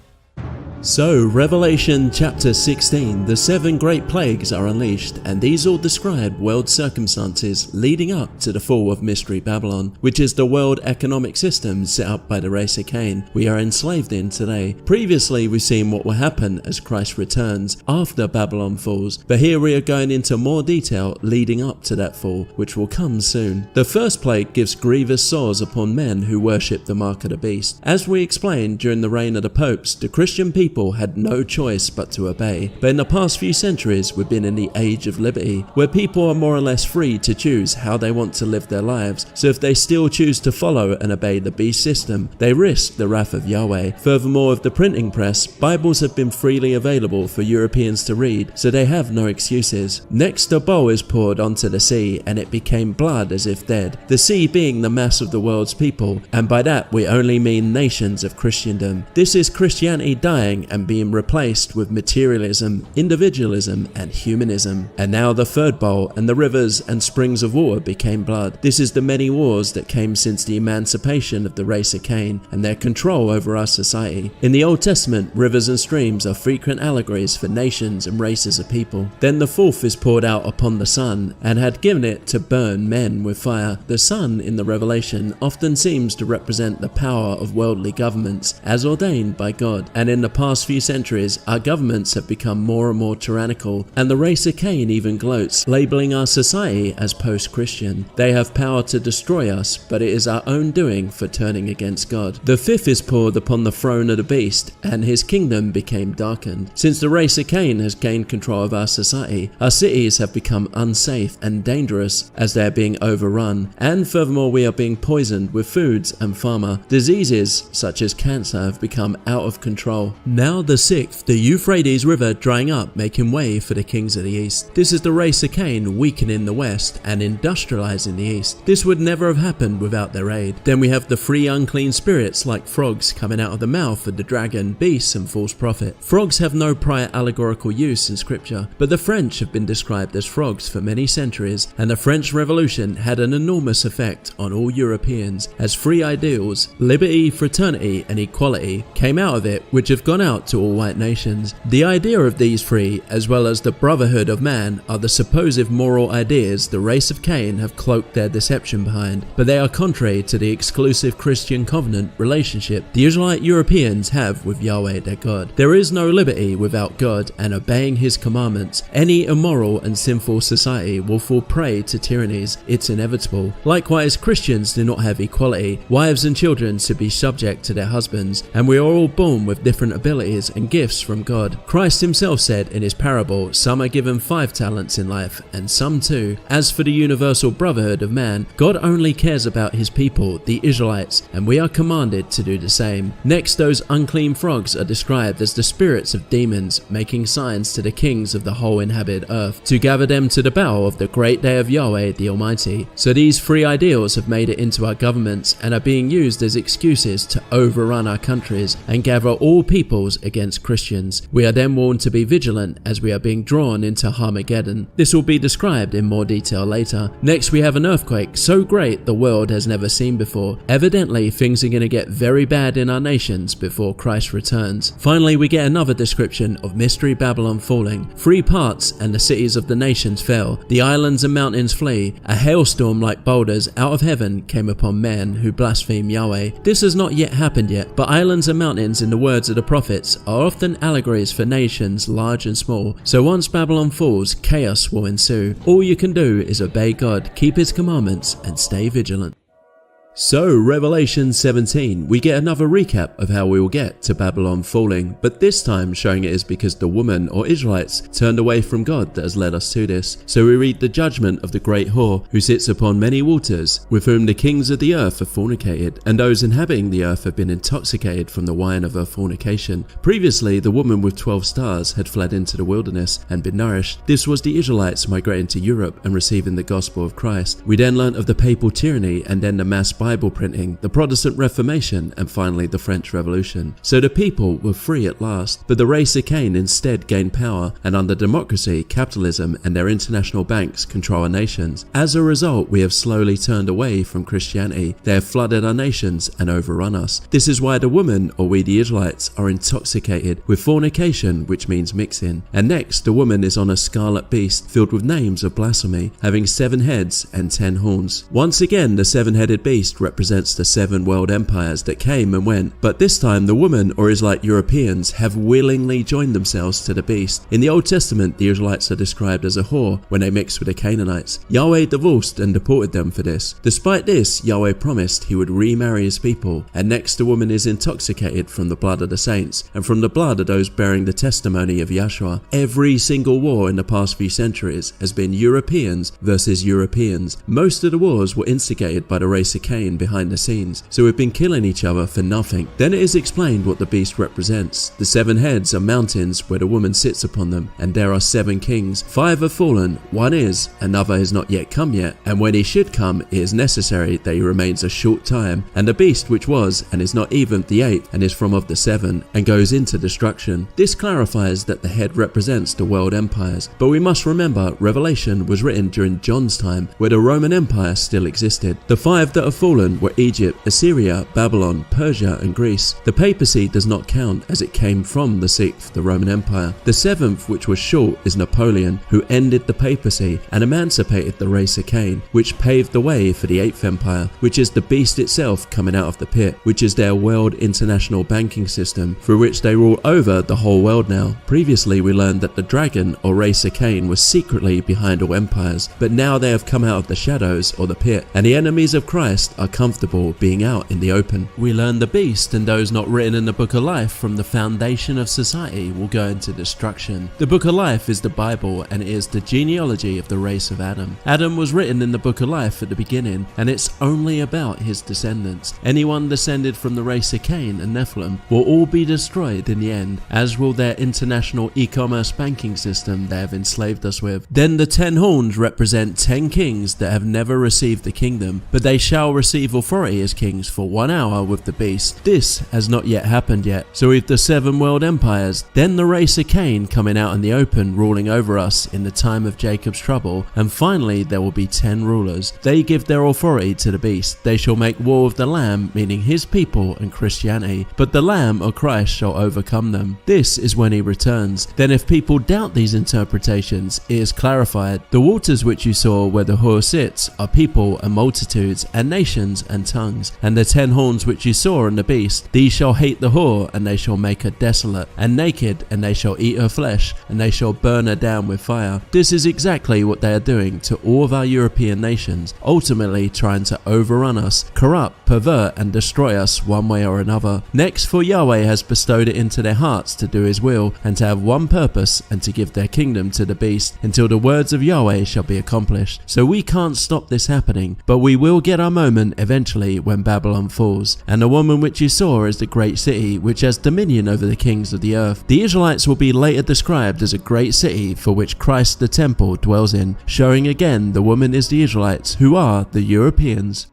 So, Revelation chapter 16, the 7 great plagues are unleashed, and these all describe world circumstances leading up to the fall of Mystery Babylon, which is the world economic system set up by the race of Cain we are enslaved in today. Previously, we've seen what will happen as Christ returns after Babylon falls, but here we are going into more detail leading up to that fall, which will come soon. The first plague gives grievous sores upon men who worship the mark of the beast. As we explained during the reign of the popes, the Christian people had no choice but to obey. But in the past few centuries, we've been in the age of liberty, where people are more or less free to choose how they want to live their lives. So if they still choose to follow and obey the beast system, they risk the wrath of Yahweh. Furthermore, with the printing press, Bibles have been freely available for Europeans to read, so they have no excuses. Next, a bowl is poured onto the sea, and it became blood as if dead. The sea being the mass of the world's people, and by that we only mean nations of Christendom. This is Christianity dying dying and being replaced with materialism, individualism, and humanism. And now the third bowl, and the rivers and springs of water became blood. This is the many wars that came since the emancipation of the race of Cain and their control over our society. In the Old Testament, rivers and streams are frequent allegories for nations and races of people. Then the fourth is poured out upon the sun, and had given it to burn men with fire. The sun in the Revelation often seems to represent the power of worldly governments as ordained by God, and in the past few centuries our governments have become more and more tyrannical, and the race of Cain even gloats, labeling our society as post-Christian. They have power to destroy us, but it is our own doing for turning against God. The fifth is poured upon the throne of the beast, and his kingdom became darkened. Since the race of Cain has gained control of our society, our cities have become unsafe and dangerous as they are being overrun, and furthermore we are being poisoned with foods and pharma. Diseases such as cancer have become out of control. Now the sixth, the Euphrates River drying up, making way for the kings of the east. This is the race of Cain weakening the west and industrializing the east. This would never have happened without their aid. Then we have the three unclean spirits like frogs coming out of the mouth of the dragon, beast, and false prophet. Frogs have no prior allegorical use in scripture, but the French have been described as frogs for many centuries, and the French Revolution had an enormous effect on all Europeans, as three ideals, liberty, fraternity, and equality, came out of it, which have gone out to all white nations. The idea of these three, as well as the brotherhood of man, are the supposed moral ideas the race of Cain have cloaked their deception behind, but they are contrary to the exclusive Christian covenant relationship the Israelite Europeans have with Yahweh their God. There is no liberty without God and obeying his commandments. Any immoral and sinful society will fall prey to tyrannies. It's inevitable. Likewise, Christians do not have equality. Wives and children should be subject to their husbands, and we are all born with different abilities and gifts from God. Christ himself said in his parable, some are given 5 talents in life, and some 2. As for the universal brotherhood of man, God only cares about his people, the Israelites, and we are commanded to do the same. Next, those unclean frogs are described as the spirits of demons, making signs to the kings of the whole inhabited earth, to gather them to the battle of the great day of Yahweh the Almighty. So these three ideals have made it into our governments and are being used as excuses to overrun our countries and gather all peoples against Christians. We are then warned to be vigilant as we are being drawn into Armagedon. This will be described in more detail later. Next, we have an earthquake so great the world has never seen before. Evidently, things are going to get very bad in our nations before Christ returns. Finally, we get another description of Mystery Babylon falling. 3 parts, and the cities of the nations fell. The islands and mountains flee. A hailstorm like boulders out of heaven came upon men who blaspheme Yahweh. This has not yet happened yet, but islands and mountains, in the words of the prophets, are often allegories for nations large and small. So once Babylon falls, chaos will ensue. All you can do is obey God, keep his commandments, and stay vigilant. So, Revelation 17, we get another recap of how we will get to Babylon falling, but this time showing it is because the woman or Israelites turned away from God that has led us to this. So we read the judgment of the great whore, who sits upon many waters, with whom the kings of the earth have fornicated, and those inhabiting the earth have been intoxicated from the wine of her fornication. Previously, the woman with 12 stars had fled into the wilderness and been nourished. This was the Israelites migrating to Europe and receiving the gospel of Christ. We then learnt of the papal tyranny and then the mass Bible printing, the Protestant Reformation, and finally the French Revolution. So the people were free at last, but the race of Cain instead gained power, and under democracy, capitalism, and their international banks control our nations. As a result, we have slowly turned away from Christianity. They have flooded our nations and overrun us. This is why the woman, or we the Israelites, are intoxicated with fornication, which means mixing. And next, the woman is on a scarlet beast filled with names of blasphemy, having 7 heads and 10 horns. Once again, the 7-headed beast represents the 7 world empires that came and went, but this time the woman, or Israelite Europeans, have willingly joined themselves to the beast. In the Old Testament, the Israelites are described as a whore when they mixed with the Canaanites. Yahweh divorced and deported them for this. Despite this, Yahweh promised he would remarry his people, and next the woman is intoxicated from the blood of the saints and from the blood of those bearing the testimony of Yahshua. Every single war in the past few centuries has been Europeans versus Europeans. Most of the wars were instigated by the race of Cain Cain behind the scenes, so we've been killing each other for nothing. Then it is explained what the beast represents. The 7 heads are mountains where the woman sits upon them, and there are 7 kings. 5 have fallen, 1 is, another is not yet come yet, and when he should come, it is necessary that he remains a short time. And the beast which was, and is not even the 8th, and is from of the 7, and goes into destruction. This clarifies that the head represents the world empires, but we must remember Revelation was written during John's time, where the Roman Empire still existed. The 5 that have fallen were Egypt, Assyria, Babylon, Persia, and Greece. The papacy does not count, as it came from the 6th, the Roman Empire. The 7th, which was short, is Napoleon, who ended the papacy and emancipated the race of Cain, which paved the way for the 8th Empire, which is the beast itself coming out of the pit, which is their world international banking system, through which they rule over the whole world now. Previously we learned that the dragon or race of Cain was secretly behind all empires, but now they have come out of the shadows or the pit, and the enemies of Christ are comfortable being out in the open. We learn the beast and those not written in the book of life from the foundation of society will go into destruction. The book of life is the Bible, and it is the genealogy of the race of Adam. Adam was written in the book of life at the beginning, and it's only about his descendants. Anyone descended from the race of Cain and Nephilim will all be destroyed in the end, as will their international e-commerce banking system they have enslaved us with. Then the 10 horns represent 10 kings that have never received the kingdom, but they shall receive authority as kings for 1 hour with the beast. This has not yet happened yet. So with the 7 world empires, then the race of Cain coming out in the open, ruling over us in the time of Jacob's trouble, and finally there will be 10 rulers. They give their authority to the beast. They shall make war with the Lamb, meaning his people and Christianity, but the Lamb or Christ shall overcome them. This is when he returns. Then if people doubt these interpretations, it is clarified. The waters which you saw where the whore sits are people and multitudes and nations and tongues. And the 10 horns which you saw in the beast, these shall hate the whore, and they shall make her desolate and naked, and they shall eat her flesh, and they shall burn her down with fire. This is exactly what they are doing to all of our European nations, ultimately trying to overrun us, corrupt, pervert, and destroy us one way or another. Next, for Yahweh has bestowed it into their hearts to do his will, and to have one purpose, and to give their kingdom to the beast, until the words of Yahweh shall be accomplished. So we can't stop this happening, but we will get our moment eventually when Babylon falls. And the woman which you saw is the great city, which has dominion over the kings of the earth. The Israelites will be later described as a great city for which Christ the temple dwells in, showing again the woman is the Israelites, who are the Europeans.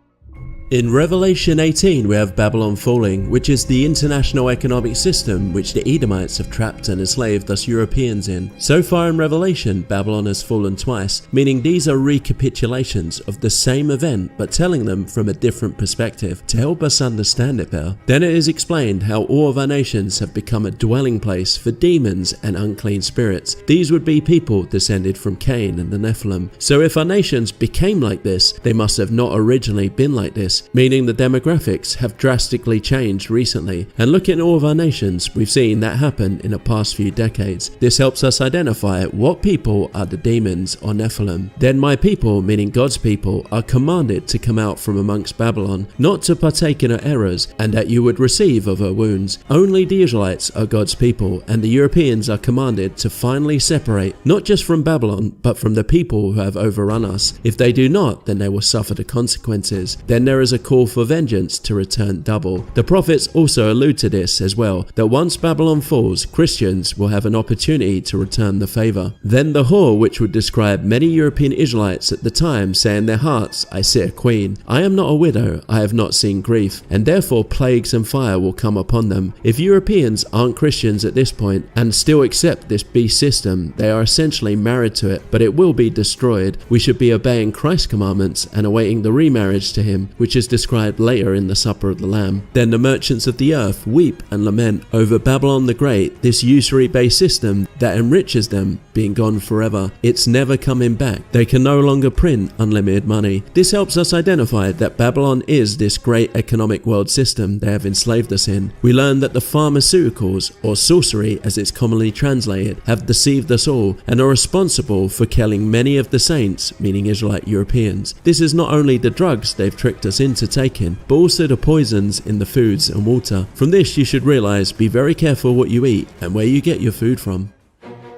In Revelation 18 we have Babylon falling, which is the international economic system which the Edomites have trapped and enslaved us Europeans in. So far in Revelation, Babylon has fallen twice, meaning these are recapitulations of the same event but telling them from a different perspective to help us understand it better. Then it is explained how all of our nations have become a dwelling place for demons and unclean spirits. These would be people descended from Cain and the Nephilim. So if our nations became like this, they must have not originally been like this, meaning the demographics have drastically changed recently. And looking at all of our nations, we've seen that happen in the past few decades. This helps us identify what people are the demons or Nephilim. Then my people, meaning God's people, are commanded to come out from amongst Babylon, not to partake in her errors, and that you would receive of her wounds. Only the Israelites are God's people, and the Europeans are commanded to finally separate, not just from Babylon, but from the people who have overrun us. If they do not, then they will suffer the consequences. Then there is a call for vengeance to return double. The prophets also allude to this as well, that once Babylon falls, Christians will have an opportunity to return the favor. Then the whore, which would describe many European Israelites at the time, say in their hearts, I see a queen. I am not a widow, I have not seen grief, and therefore plagues and fire will come upon them. If Europeans aren't Christians at this point and still accept this beast system, they are essentially married to it, but it will be destroyed. We should be obeying Christ's commandments and awaiting the remarriage to him, which is described later in the Supper of the Lamb. Then the merchants of the earth weep and lament over Babylon the Great, this usury-based system that enriches them, being gone forever. It's never coming back. They can no longer print unlimited money. This helps us identify that Babylon is this great economic world system they have enslaved us in. We learn that the pharmaceuticals, or sorcery as it's commonly translated, have deceived us all and are responsible for killing many of the saints, meaning Israelite Europeans. This is not only the drugs they've tricked us into taking, but also the poisons in the foods and water. From this you should realize, be very careful what you eat and where you get your food from.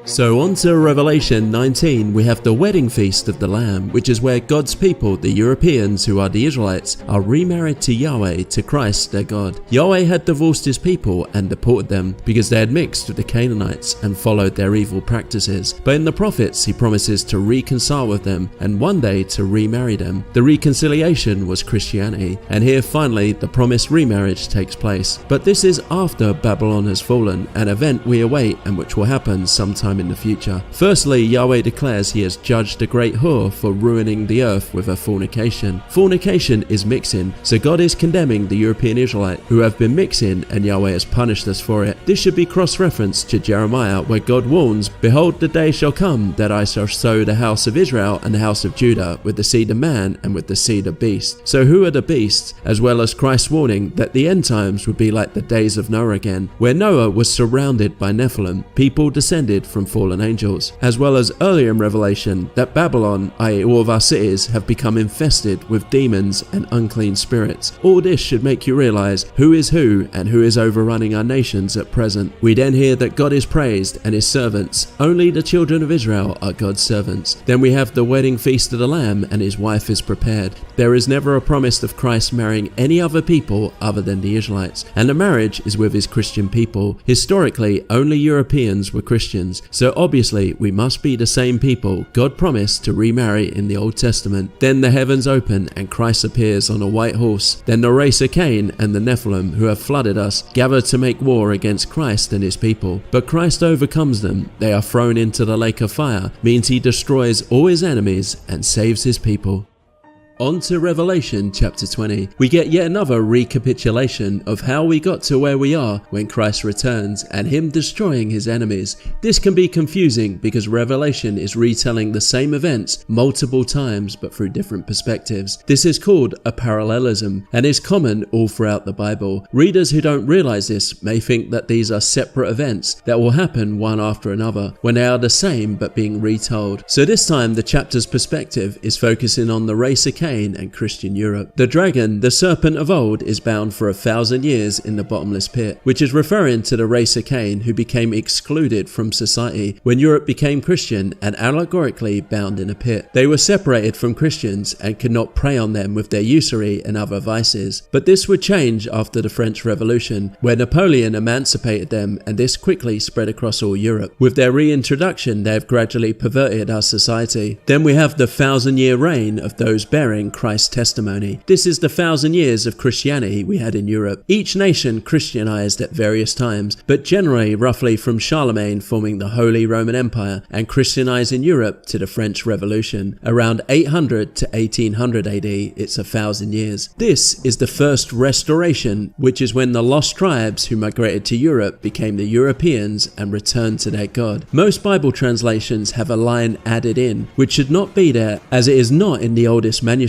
So on to Revelation 19, we have the wedding feast of the Lamb, which is where God's people, the Europeans who are the Israelites, are remarried to Yahweh, to Christ their God. Yahweh had divorced his people and deported them because they had mixed with the Canaanites and followed their evil practices. But in the prophets he promises to reconcile with them and one day to remarry them. The reconciliation was Christianity, and here finally the promised remarriage takes place. But this is after Babylon has fallen, an event we await and which will happen sometime in the future. Firstly, Yahweh declares he has judged the great whore for ruining the earth with her fornication. Fornication is mixing, so God is condemning the European Israelite who have been mixing, and Yahweh has punished us for it. This should be cross-referenced to Jeremiah, where God warns, "Behold, the day shall come that I shall sow the house of Israel and the house of Judah with the seed of man and with the seed of beast." So who are the beasts? As well as Christ's warning that the end times would be like the days of Noah again, where Noah was surrounded by Nephilim, people descended from fallen angels, as well as earlier in Revelation that Babylon, i.e. all of our cities, have become infested with demons and unclean spirits. All this should make you realize who is who and who is overrunning our nations at present. We then hear that God is praised and his servants. Only the children of Israel are God's servants. Then we have the wedding feast of the Lamb and his wife is prepared. There is never a promise of Christ marrying any other people other than the Israelites, and the marriage is with his Christian people. Historically, only Europeans were Christians, so obviously we must be the same people God promised to remarry in the Old Testament. Then the heavens open and Christ appears on a white horse. Then the race of Cain and the Nephilim who have flooded us gather to make war against Christ and his people. But Christ overcomes them. They are thrown into the lake of fire, means he destroys all his enemies and saves his people. On to Revelation chapter 20. We get yet another recapitulation of how we got to where we are when Christ returns and him destroying his enemies. This can be confusing because Revelation is retelling the same events multiple times but through different perspectives. This is called a parallelism and is common all throughout the Bible. Readers who don't realize this may think that these are separate events that will happen one after another when they are the same but being retold. So this time the chapter's perspective is focusing on the race of Cain and Christian Europe. The dragon, the serpent of old, is bound for 1,000 years in the bottomless pit, which is referring to the race of Cain who became excluded from society when Europe became Christian and allegorically bound in a pit. They were separated from Christians and could not prey on them with their usury and other vices. But this would change after the French Revolution, where Napoleon emancipated them, and this quickly spread across all Europe. With their reintroduction, they have gradually perverted our society. Then we have the 1,000-year reign of those bearing Christ's testimony. This is the 1,000 years of Christianity we had in Europe. Each nation Christianized at various times, but generally roughly from Charlemagne forming the Holy Roman Empire and Christianizing Europe to the French Revolution. Around 800 to 1800 AD, it's 1,000 years. This is the first restoration, which is when the lost tribes who migrated to Europe became the Europeans and returned to their God. Most Bible translations have a line added in, which should not be there as it is not in the oldest manuscripts.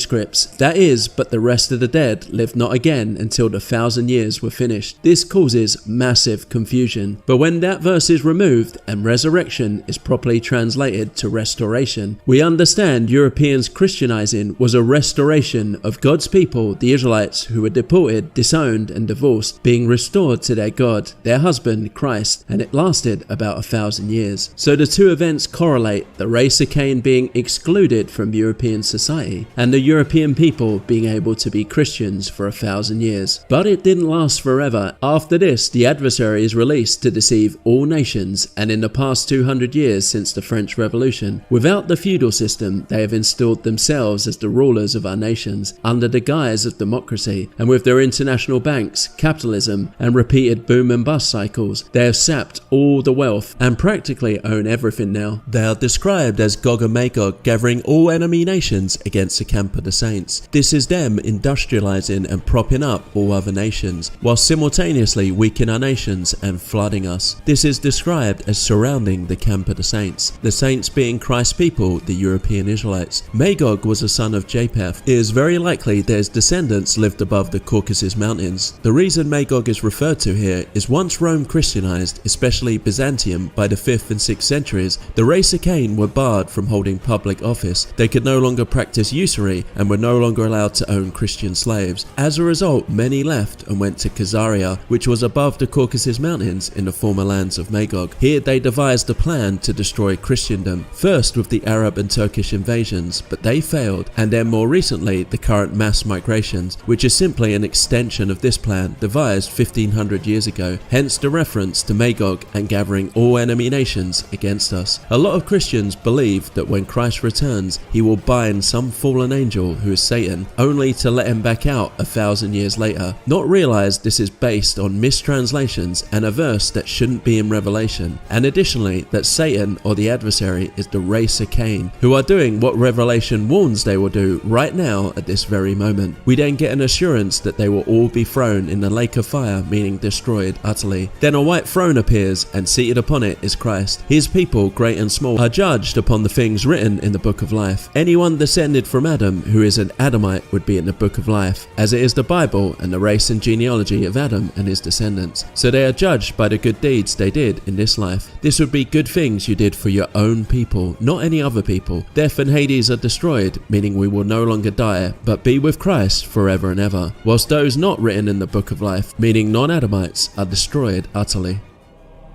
That is, but the rest of the dead lived not again until the 1,000 years were finished. This causes massive confusion. But when that verse is removed and resurrection is properly translated to restoration, we understand Europeans Christianizing was a restoration of God's people, the Israelites, who were deported, disowned and divorced, being restored to their God, their husband Christ, and it lasted about 1,000 years. So the two events correlate, the race of Cain being excluded from European society and the European people being able to be Christians for 1,000 years. But it didn't last forever. After this, the adversary is released to deceive all nations, and in the past 200 years since the French Revolution, without the feudal system, they have installed themselves as the rulers of our nations under the guise of democracy, and with their international banks, capitalism, and repeated boom and bust cycles, they have sapped all the wealth and practically own everything now. They are described as Gog and Magog, gathering all enemy nations against the camp of the saints. This is them industrializing and propping up all other nations, while simultaneously weakening our nations and flooding us. This is described as surrounding the camp of the saints being Christ's people, the European Israelites. Magog was a son of Japheth. It is very likely that his descendants lived above the Caucasus Mountains. The reason Magog is referred to here is once Rome Christianized, especially Byzantium, by the 5th and 6th centuries, the race of Cain were barred from holding public office. They could no longer practice usury and were no longer allowed to own Christian slaves. As a result, many left and went to Khazaria, which was above the Caucasus Mountains in the former lands of Magog. Here they devised a plan to destroy Christendom, first with the Arab and Turkish invasions, but they failed, and then more recently the current mass migrations, which is simply an extension of this plan devised 1500 years ago, hence the reference to Magog and gathering all enemy nations against us. A lot of Christians believe that when Christ returns, he will bind some fallen angel who is Satan, only to let him back out 1,000 years later. Not realize this is based on mistranslations and a verse that shouldn't be in Revelation, and additionally that Satan, or the adversary, is the race of Cain, who are doing what Revelation warns they will do right now at this very moment. We then get an assurance that they will all be thrown in the lake of fire, meaning destroyed utterly. Then a white throne appears, and seated upon it is Christ. His people, great and small, are judged upon the things written in the book of life. Anyone descended from Adam who is an Adamite would be in the book of life, as it is the Bible and the race and genealogy of Adam and his descendants. So they are judged by the good deeds they did in this life. This would be good things you did for your own people, not any other people. Death and Hades are destroyed, meaning we will no longer die, but be with Christ forever and ever, whilst those not written in the book of life, meaning non-Adamites, are destroyed utterly.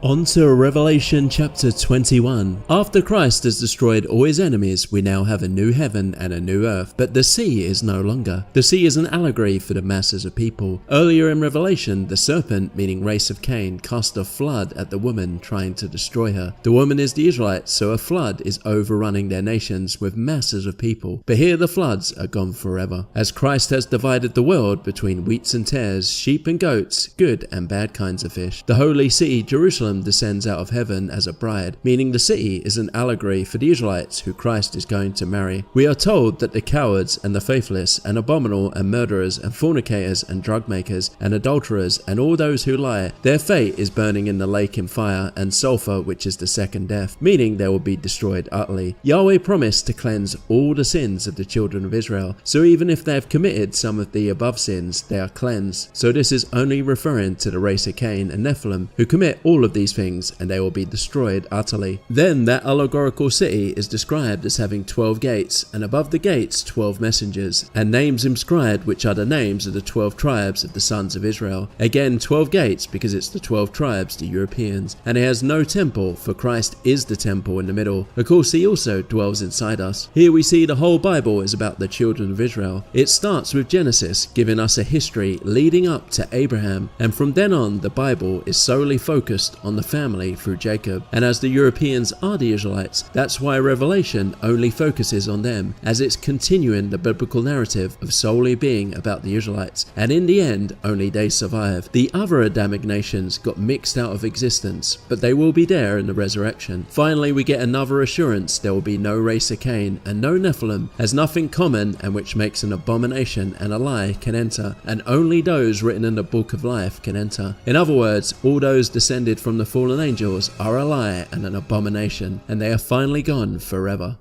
On to Revelation chapter 21. After Christ has destroyed all his enemies, we now have a new heaven and a new earth, but the sea is no longer. The sea is an allegory for the masses of people. Earlier in Revelation, the serpent, meaning race of Cain, cast a flood at the woman, trying to destroy her. The woman is the Israelites, so a flood is overrunning their nations with masses of people. But here the floods are gone forever. As Christ has divided the world between wheats and tares, sheep and goats, good and bad kinds of fish. The holy city, Jerusalem, descends out of heaven as a bride, meaning the city is an allegory for the Israelites who Christ is going to marry. We are told that the cowards and the faithless and abominable and murderers and fornicators and drug makers and adulterers and all those who lie, their fate is burning in the lake in fire and sulfur, which is the second death, meaning they will be destroyed utterly. Yahweh promised to cleanse all the sins of the children of Israel, so even if they have committed some of the above sins, they are cleansed. So this is only referring to the race of Cain and Nephilim, who commit all of these things, and they will be destroyed utterly. Then that allegorical city is described as having 12 gates, and above the gates 12 messengers, and names inscribed, which are the names of the 12 tribes of the sons of Israel. Again 12 gates, because it's the 12 tribes, the Europeans, and it has no temple, for Christ is the temple in the middle. Of course he also dwells inside us. Here we see the whole Bible is about the children of Israel. It starts with Genesis, giving us a history leading up to Abraham, and from then on the Bible is solely focused on the family through Jacob, and as the Europeans are the Israelites, that's why Revelation only focuses on them, as it's continuing the biblical narrative of solely being about the Israelites, and in the end only they survive. The other Adamic nations got mixed out of existence, but they will be there in the resurrection. Finally we get another assurance there will be no race of Cain and no Nephilim, as nothing common and which makes an abomination and a lie can enter, and only those written in the book of life can enter. In other words, all those descended from the fallen angels are a lie and an abomination, and they are finally gone forever.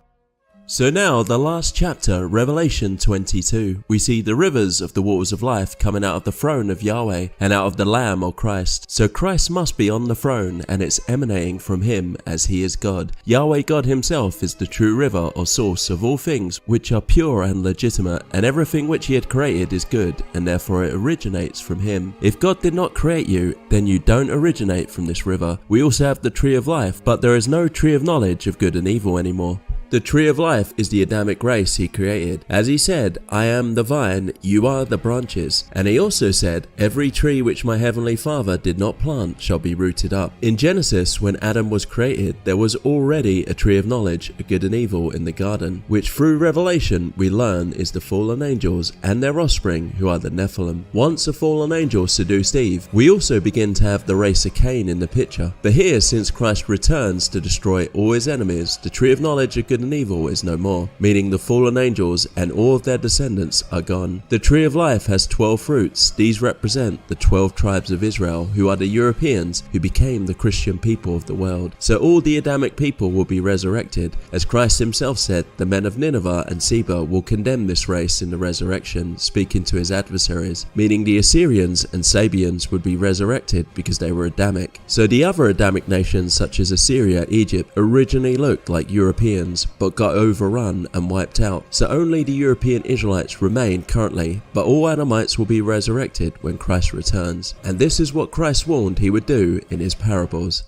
So now the last chapter, Revelation 22, we see the rivers of the waters of life coming out of the throne of Yahweh and out of the Lamb or Christ. So Christ must be on the throne, and it's emanating from him as he is God. Yahweh God himself is the true river or source of all things which are pure and legitimate, and everything which he had created is good, and therefore it originates from him. If God did not create you, then you don't originate from this river. We also have the tree of life, but there is no tree of knowledge of good and evil anymore. The tree of life is the Adamic race he created. As he said, I am the vine, you are the branches. And he also said, every tree which my heavenly Father did not plant shall be rooted up. In Genesis, when Adam was created, there was already a tree of knowledge of good and evil in the garden, which through Revelation we learn is the fallen angels and their offspring, who are the Nephilim. Once a fallen angel seduced Eve, we also begin to have the race of Cain in the picture. But here, since Christ returns to destroy all his enemies, the tree of knowledge of good and evil is no more, meaning the fallen angels and all of their descendants are gone. The tree of life has 12 fruits. These represent the 12 tribes of Israel, who are the Europeans who became the Christian people of the world. So all the Adamic people will be resurrected. As Christ himself said, the men of Nineveh and Seba will condemn this race in the resurrection, speaking to his adversaries, meaning the Assyrians and Sabians would be resurrected because they were Adamic. So the other Adamic nations such as Assyria, Egypt, originally looked like Europeans, but got overrun and wiped out. So only the European Israelites remain currently, but all Adamites will be resurrected when Christ returns. And this is what Christ warned he would do in his parables.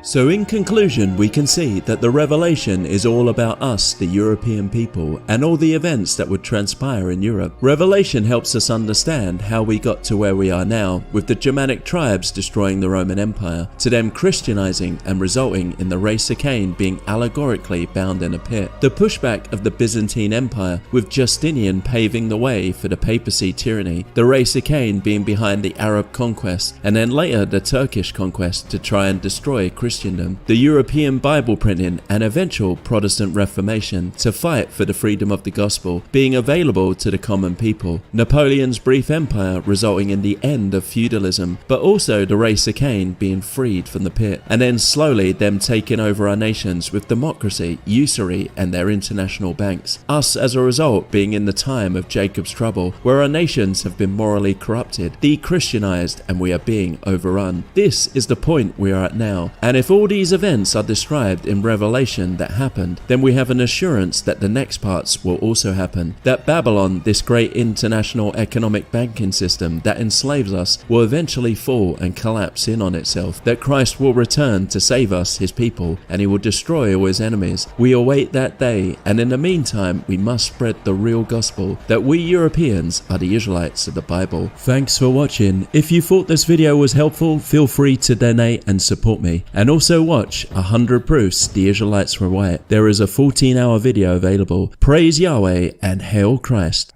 So in conclusion, we can see that the revelation is all about us, the European people, and all the events that would transpire in Europe. Revelation helps us understand how we got to where we are now, with the Germanic tribes destroying the Roman Empire, to them Christianizing and resulting in the race of Cain being allegorically bound in a pit. The pushback of the Byzantine Empire, with Justinian paving the way for the papacy tyranny, the race of Cain being behind the Arab conquest, and then later the Turkish conquest to try and destroy Christianity. The European Bible printing and eventual Protestant Reformation to fight for the freedom of the gospel being available to the common people, Napoleon's brief empire resulting in the end of feudalism, but also the race of Cain being freed from the pit, and then slowly them taking over our nations with democracy, usury and their international banks. Us as a result being in the time of Jacob's trouble, where our nations have been morally corrupted, de-Christianized, and we are being overrun. This is the point we are at now, and if all these events are described in Revelation that happened, then we have an assurance that the next parts will also happen. That Babylon, this great international economic banking system that enslaves us, will eventually fall and collapse in on itself. That Christ will return to save us, his people, and he will destroy all his enemies. We await that day, and in the meantime, we must spread the real gospel, that we Europeans are the Israelites of the Bible. Thanks for watching. If you thought this video was helpful, feel free to donate and support me. And also watch 100 Proofs the Israelites Were White. There is a 14-hour video available. Praise Yahweh and hail Christ.